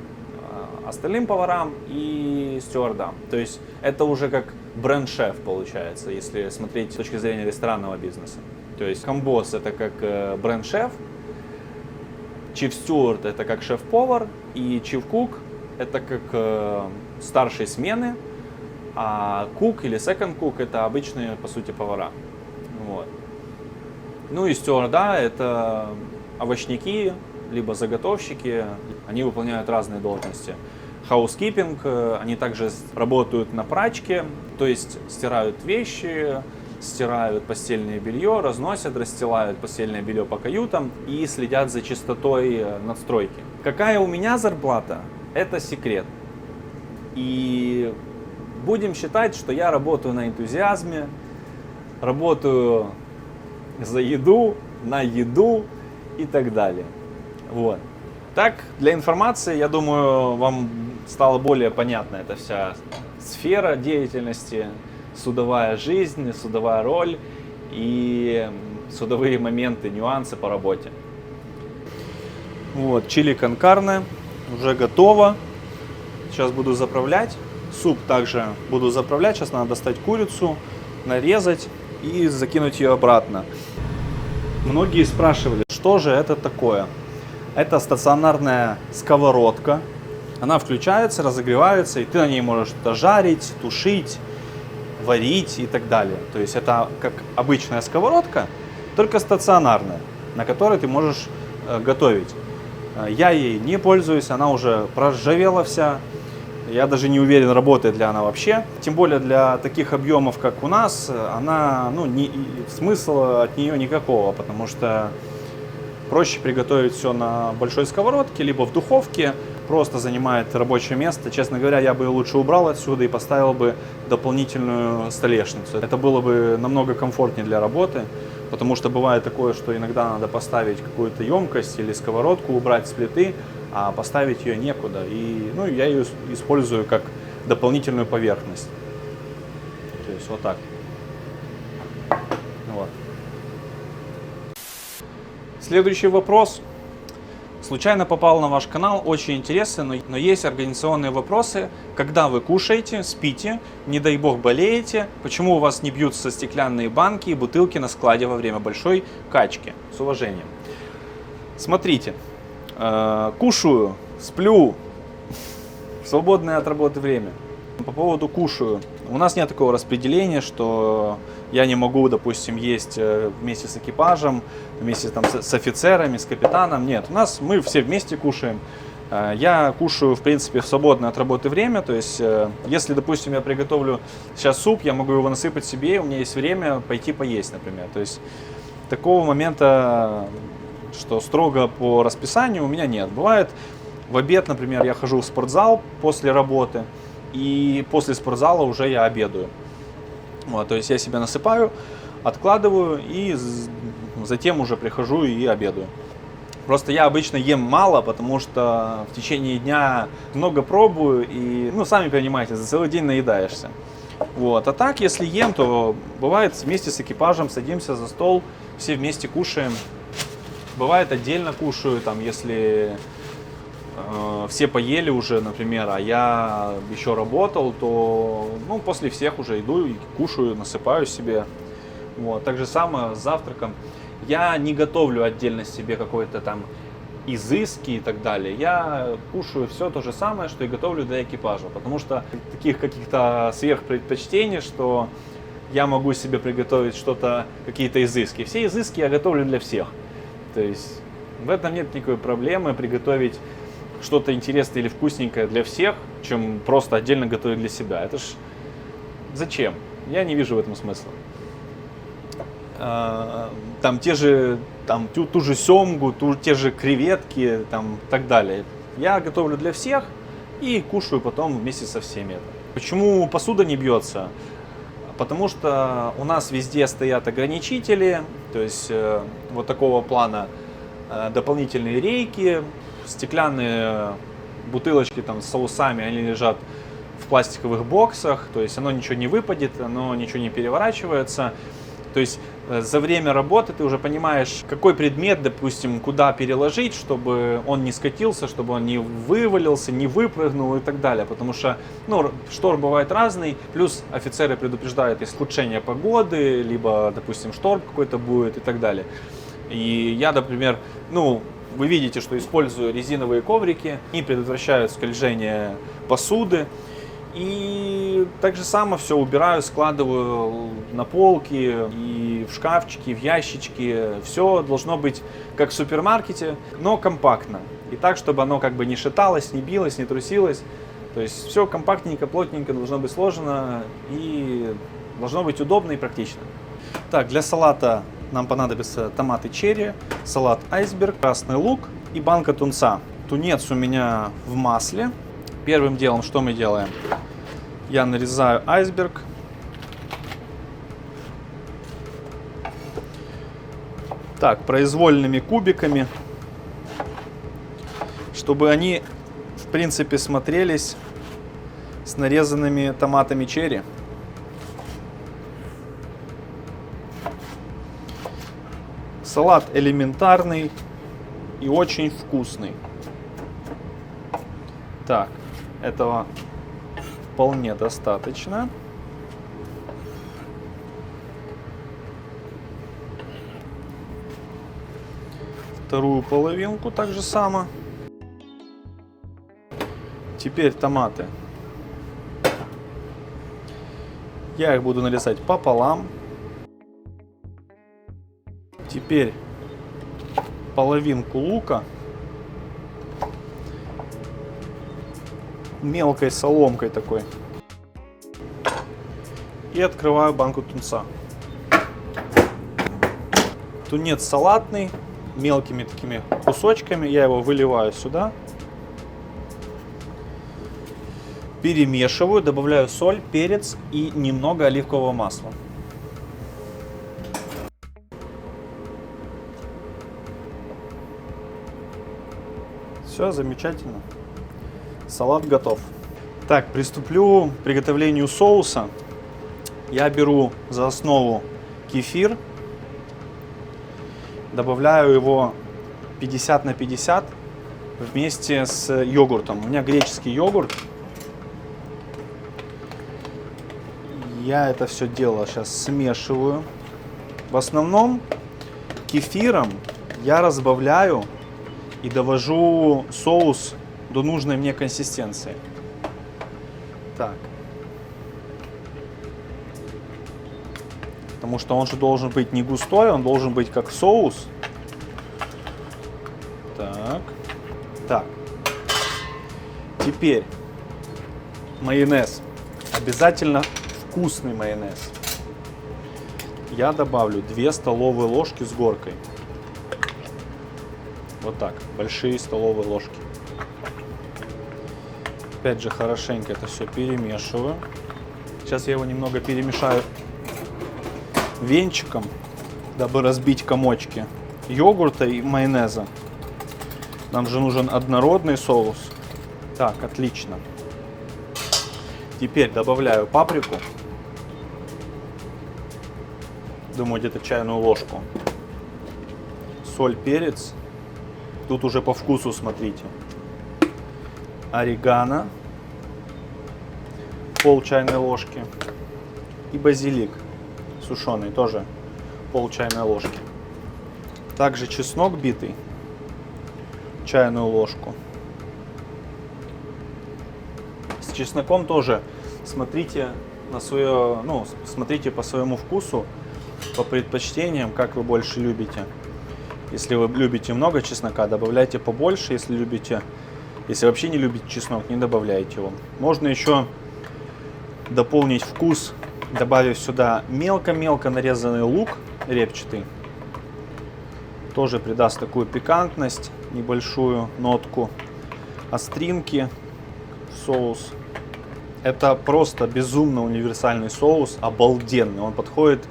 остальным поварам и стюардам. То есть это уже как бренд-шеф получается, если смотреть с точки зрения ресторанного бизнеса. То есть комбос — это как бренд-шеф, чиф-стюард — это как шеф-повар, и чиф-кук — это как старшие смены, а кук или секонд-кук — это обычные, по сути, повара. Вот. Ну и стюарда — это овощники, либо заготовщики, они выполняют разные должности. Хаускипинг, они также работают на прачке, то есть стирают вещи, стирают постельное белье, разносят, расстилают постельное белье по каютам и следят за чистотой надстройки. Какая у меня зарплата? Это секрет. И будем считать, что я работаю на энтузиазме, работаю за еду, на еду и так далее. Вот. Так, для информации, я думаю, вам стала более понятна эта вся сфера деятельности, судовая жизнь, судовая роль и судовые моменты, нюансы по работе. Вот, чили кон карне. уже готово. Сейчас буду заправлять. Суп также буду заправлять. Сейчас надо достать курицу, нарезать и закинуть ее обратно. Многие спрашивали, что же это такое? Это стационарная сковородка. Она включается, разогревается, и ты на ней можешь что-то жарить, тушить, варить и так далее. То есть это как обычная сковородка, только стационарная, на которой ты можешь готовить. Я ей не пользуюсь, она уже проржавела вся. Я даже не уверен, работает ли она вообще. Тем более для таких объемов, как у нас, она, смысла от нее никакого, потому что проще приготовить все на большой сковородке, либо в духовке. Просто занимает рабочее место. Честно говоря, я бы ее лучше убрал отсюда и поставил бы дополнительную столешницу. Это было бы намного комфортнее для работы, потому что бывает такое, что иногда надо поставить какую-то емкость или сковородку, убрать с плиты, а поставить ее некуда. И я ее использую как дополнительную поверхность. То есть вот так. Вот. Следующий вопрос. Случайно попал на ваш канал, очень интересно, но есть организационные вопросы. Когда вы кушаете, спите, не дай бог болеете, почему у вас не бьются стеклянные банки и бутылки на складе во время большой качки? С уважением. Смотрите, кушаю, сплю, в свободное от работы время. По поводу кушаю. У нас нет такого распределения, что я не могу, допустим, есть вместе с экипажем, вместе там, с офицерами, с капитаном. Нет, мы все вместе кушаем. Я кушаю, в принципе, в свободное от работы время. То есть, если, допустим, я приготовлю сейчас суп, я могу его насыпать себе, у меня есть время пойти поесть, например. То есть, такого момента, что строго по расписанию, у меня нет. Бывает, в обед, например, я хожу в спортзал после работы, и после спортзала уже я обедаю. Вот, то есть я себя насыпаю, откладываю и затем уже прихожу и обедаю. Просто я обычно ем мало, потому что в течение дня много пробую и, сами понимаете, за целый день наедаешься. Вот. А так, если ем, то бывает вместе с экипажем садимся за стол, все вместе кушаем. Бывает отдельно кушаю, там, если все поели уже, например, а я еще работал, то после всех уже иду и кушаю, насыпаю себе. Вот. Так же самое с завтраком. Я не готовлю отдельно себе какой-то там изыски и так далее. Я кушаю все то же самое, что и готовлю для экипажа, потому что таких каких-то сверхпредпочтений, что я могу себе приготовить что-то, какие-то изыски. Все изыски я готовлю для всех. То есть в этом нет никакой проблемы приготовить что-то интересное или вкусненькое для всех, чем просто отдельно готовить для себя. Это ж зачем? Я не вижу в этом смысла. Там ту же семгу, те же креветки, там так далее. Я готовлю для всех и кушаю потом вместе со всеми это. Почему посуда не бьется? Потому что у нас везде стоят ограничители, то есть вот такого плана дополнительные рейки, стеклянные бутылочки там с соусами, они лежат в пластиковых боксах, то есть оно ничего не выпадет, оно ничего не переворачивается. То есть за время работы ты уже понимаешь, какой предмет, допустим, куда переложить, чтобы он не скатился, чтобы он не вывалился, не выпрыгнул и так далее. Потому что шторм бывает разный, плюс офицеры предупреждают, если ухудшение погоды, либо, допустим, шторм какой-то будет и так далее. И я, например, вы видите, что использую резиновые коврики, они предотвращают скольжение посуды. И так же само все убираю, складываю на полки и в шкафчики, в ящички. Все должно быть как в супермаркете, но компактно. И так, чтобы оно как бы не шаталось, не билось, не трусилось. То есть все компактненько, плотненько должно быть сложено и должно быть удобно и практично. Так, для салата нам понадобятся томаты черри, салат айсберг, красный лук и банка тунца. Тунец у меня в масле. Первым делом, что мы делаем? Я нарезаю айсберг. Так, произвольными кубиками, чтобы они, в принципе, смотрелись с нарезанными томатами черри. Салат элементарный и очень вкусный. Так, этого вполне достаточно. Вторую половинку так же само. Теперь томаты. Я их буду нарезать пополам. Теперь половинку лука мелкой соломкой такой. И открываю банку тунца. Тунец салатный, мелкими такими кусочками. Я его выливаю сюда. Перемешиваю, добавляю соль, перец и немного оливкового масла. Все замечательно. Салат готов. Так, приступлю к приготовлению соуса. Я беру за основу кефир. Добавляю его 50 на 50 вместе с йогуртом. У меня греческий йогурт. Я это все дело сейчас смешиваю. В основном кефиром я разбавляю и довожу соус до нужной мне консистенции. Так. Потому что он же должен быть не густой, он должен быть как соус. Так. Так. Теперь майонез. Обязательно вкусный майонез. Я добавлю 2 столовые ложки с горкой. Вот так, большие столовые ложки. Опять же, хорошенько это все перемешиваю. Сейчас я его немного перемешаю венчиком, дабы разбить комочки йогурта и майонеза. Нам же нужен однородный соус. Так, отлично. Теперь добавляю паприку. Думаю, где-то чайную ложку. Соль, перец. Тут уже по вкусу смотрите. Орегано. Пол чайной ложки. И базилик сушеный, тоже пол чайной ложки. Также чеснок битый. Чайную ложку. С чесноком тоже смотрите на свое, смотрите по своему вкусу, по предпочтениям, как вы больше любите. Если вы любите много чеснока, добавляйте побольше. Если вообще не любите чеснок, не добавляйте его. Можно еще дополнить вкус, добавив сюда мелко-мелко нарезанный лук репчатый. Тоже придаст такую пикантность, небольшую нотку остринки в соус. Это просто безумно универсальный соус, обалденный. Он подходит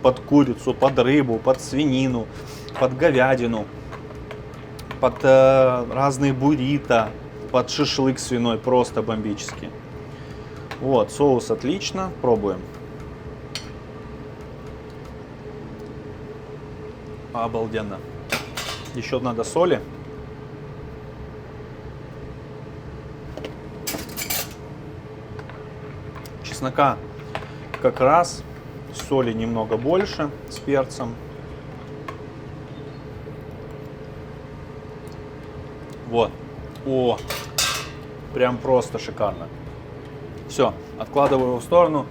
под курицу, под рыбу, под свинину, под говядину, под разные буррито, под шашлык свиной, просто бомбический. Вот, соус отлично, пробуем. Обалденно. Еще надо соли. Чеснока как раз, соли немного больше с перцем. Вот. О, прям просто шикарно. Все, откладываю его в сторону.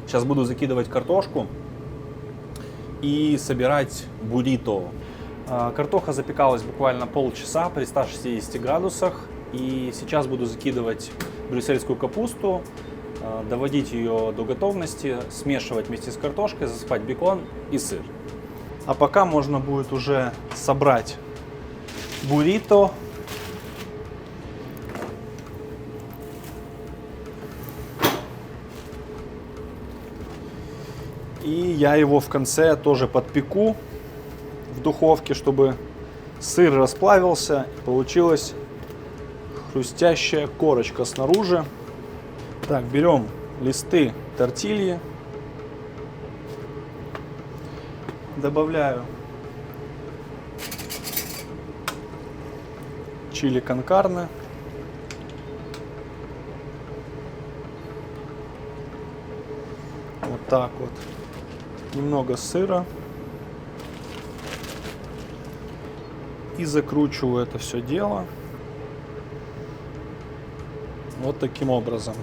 Сейчас буду закидывать картошку и собирать буррито. Картоха запекалась буквально полчаса при 160 градусах. И сейчас буду закидывать брюссельскую капусту, доводить ее до готовности, смешивать вместе с картошкой, засыпать бекон и сыр. А пока можно будет уже собрать буррито. И я его в конце тоже подпеку в духовке, чтобы сыр расплавился и получилась хрустящая корочка снаружи. Так, берем листы тортильи, добавляю чили кон карне, так вот. Немного сыра. И закручиваю это все дело вот таким образом.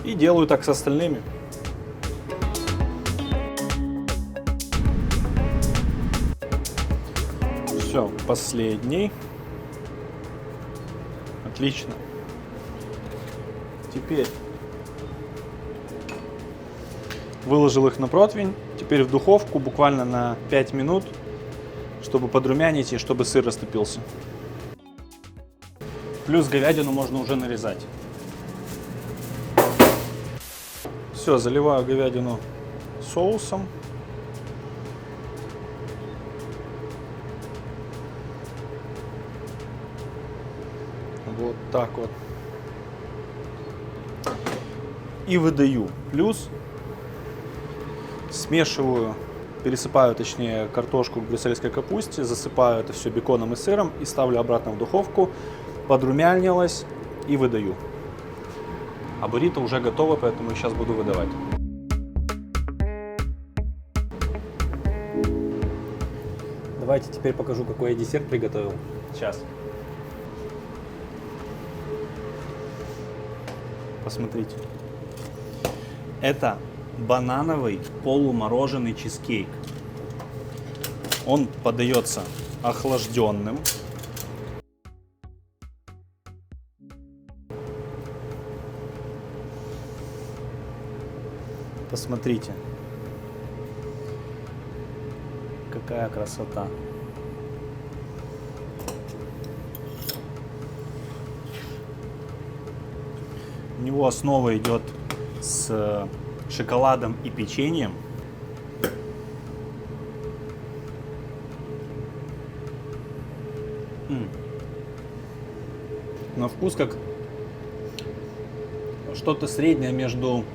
И делаю так с остальными. Все, последний. Отлично. Теперь выложил их на противень. Теперь в духовку буквально на 5 минут, чтобы подрумянить и чтобы сыр растопился. Плюс говядину можно уже нарезать. Все, заливаю говядину соусом. Вот так вот. И выдаю. Плюс смешиваю, пересыпаю, точнее, картошку к брюссельской капусте, засыпаю это все беконом и сыром и ставлю обратно в духовку. Подрумянилось и выдаю. А буррито уже готово, поэтому сейчас буду выдавать. Давайте теперь покажу, какой я десерт приготовил. Сейчас. Посмотрите. Это банановый полумороженый чизкейк. Он подается охлажденным. Посмотрите, какая красота. У него основа идет с шоколадом и печеньем. На вкус как что-то среднее между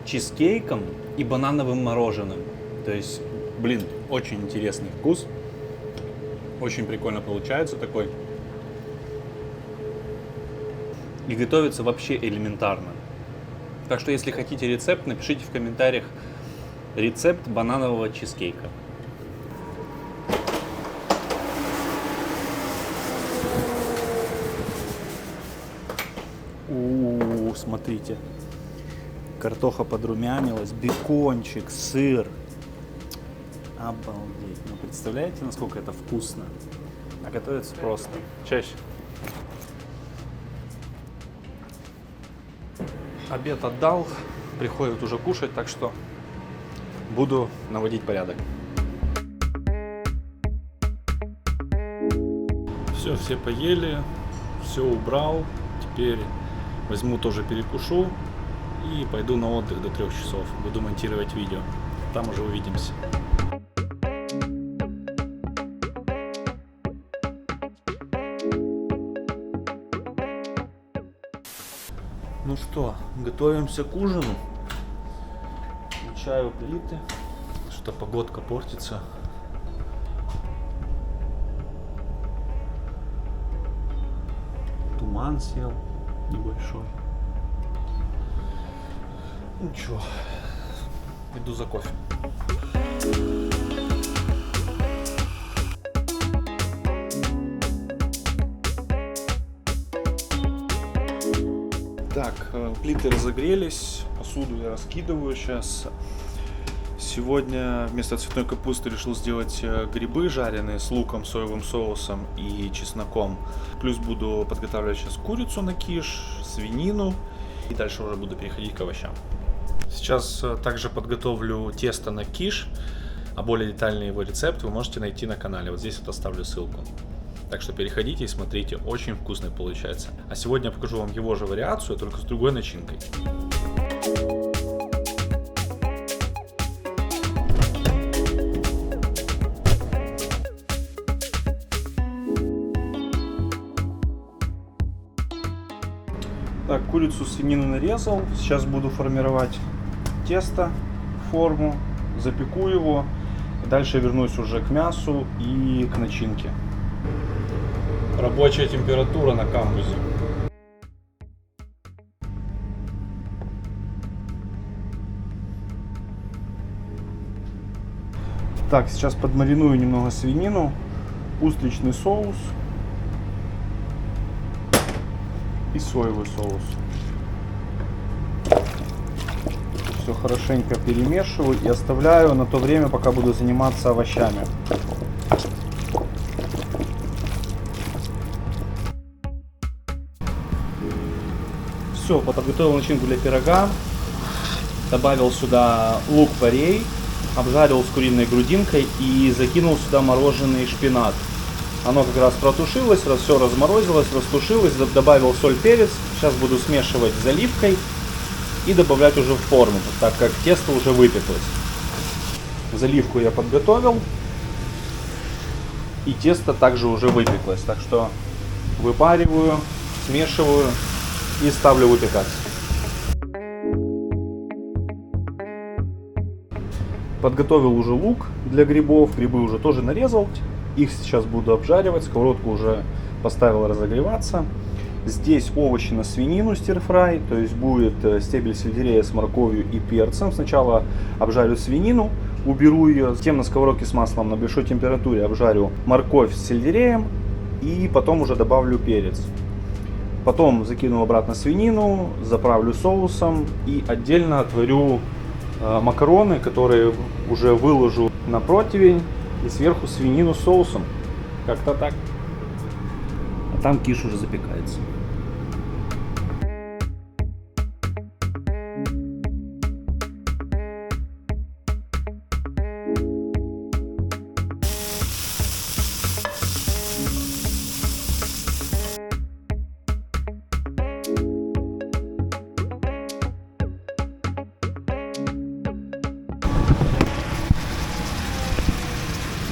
чизкейком и банановым мороженым. То есть, блин, очень интересный вкус. Очень прикольно получается такой. И готовится вообще элементарно. Так что, если хотите рецепт, напишите в комментариях рецепт бананового чизкейка. Смотрите. Картоха подрумянилась, бекончик, сыр. Обалдеть. Ну, представляете, насколько это вкусно? А готовится просто. Чаще. Обед отдал, приходит уже кушать, так что буду наводить порядок. Все поели, все убрал. Теперь возьму тоже перекушу и пойду на отдых до 3 часов. Буду монтировать видео. Там уже увидимся. Ну что, готовимся к ужину. Включаю плиты. Что-то погодка портится. Туман сел небольшой. Ну чё, иду за кофе. Так, плиты разогрелись, посуду я раскидываю сейчас. Сегодня вместо цветной капусты решил сделать грибы жареные с луком, соевым соусом и чесноком. Плюс буду подготавливать сейчас курицу на киш, свинину и дальше уже буду переходить к овощам. Сейчас также подготовлю тесто на киш, а более детальный его рецепт вы можете найти на канале. Вот здесь вот оставлю ссылку. Так что переходите и смотрите, очень вкусный получается. А сегодня я покажу вам его же вариацию, только с другой начинкой. Так, курицу, свинину нарезал. Сейчас буду формировать тесто, форму, запеку его. Дальше вернусь уже к мясу и к начинке. Рабочая температура на камбузе. Так, сейчас подмариную немного свинину, устричный соус и соевый соус. Все хорошенько перемешиваю и оставляю на то время, пока буду заниматься овощами. Все, подготовил начинку для пирога. Добавил сюда лук-порей, обжарил с куриной грудинкой и закинул сюда мороженый шпинат. Оно как раз протушилось, все разморозилось, растушилось, добавил соль, перец. Сейчас буду смешивать с заливкой и добавлять уже в форму, так как тесто уже выпеклось. Заливку я подготовил, и тесто также уже выпеклось. Так что выпариваю, смешиваю и ставлю выпекаться. Подготовил уже лук для грибов, грибы уже тоже нарезал. Их сейчас буду обжаривать, сковородку уже поставил разогреваться. Здесь овощи на свинину стир-фрай, то есть будет стебель сельдерея с морковью и перцем. Сначала обжарю свинину, уберу ее, затем на сковородке с маслом на большой температуре обжарю морковь с сельдереем и потом уже добавлю перец. Потом закину обратно свинину, заправлю соусом и отдельно отварю макароны, которые уже выложу на противень, и сверху свинину с соусом. Как-то так. А там киш уже запекается.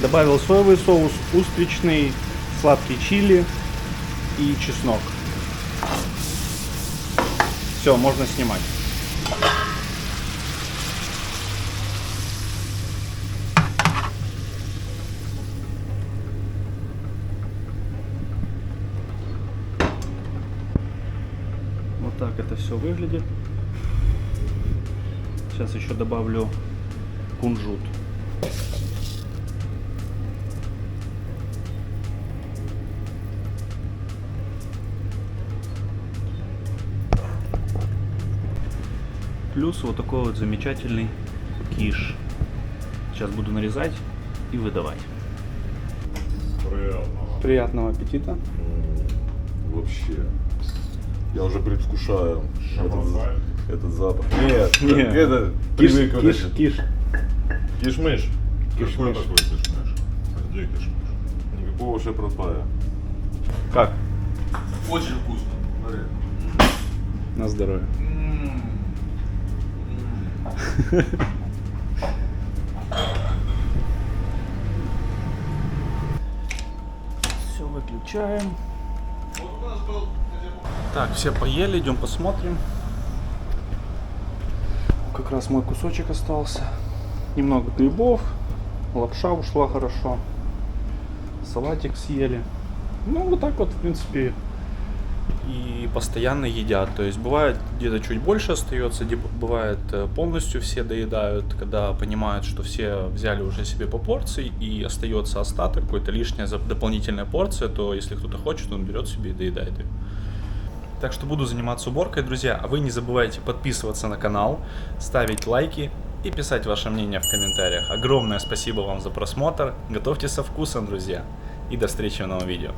Добавил соевый соус, устричный, сладкий чили и чеснок. Все, можно снимать. Вот так это все выглядит. Сейчас еще добавлю кунжут. Плюс вот такой вот замечательный киш. Сейчас буду нарезать и выдавать. Приятного аппетита. Вообще. Я уже предвкушаю этот запах. Нет, Нет. это Киш, привык. киш, киш. Киш-мыш. Киш-мыш. Какой такой киш-мыш? Где киш-мыш? Никакого шепротая. Как? Очень вкусно. Смотри. На здоровье. Все выключаем. Так, все поели, идем посмотрим. Как раз мой кусочек остался. Немного грибов, лапша ушла хорошо, салатик съели. Ну вот так вот, в принципе. И постоянно едят. То есть бывает где-то чуть больше остается, бывает полностью все доедают, когда понимают, что все взяли уже себе по порции и остается остаток, какая-то лишняя дополнительная порция, то если кто-то хочет, он берет себе и доедает ее. Так что буду заниматься уборкой, друзья. А вы не забывайте подписываться на канал, ставить лайки и писать ваше мнение в комментариях. Огромное спасибо вам за просмотр. Готовьте со вкусом, друзья. И до встречи в новом видео.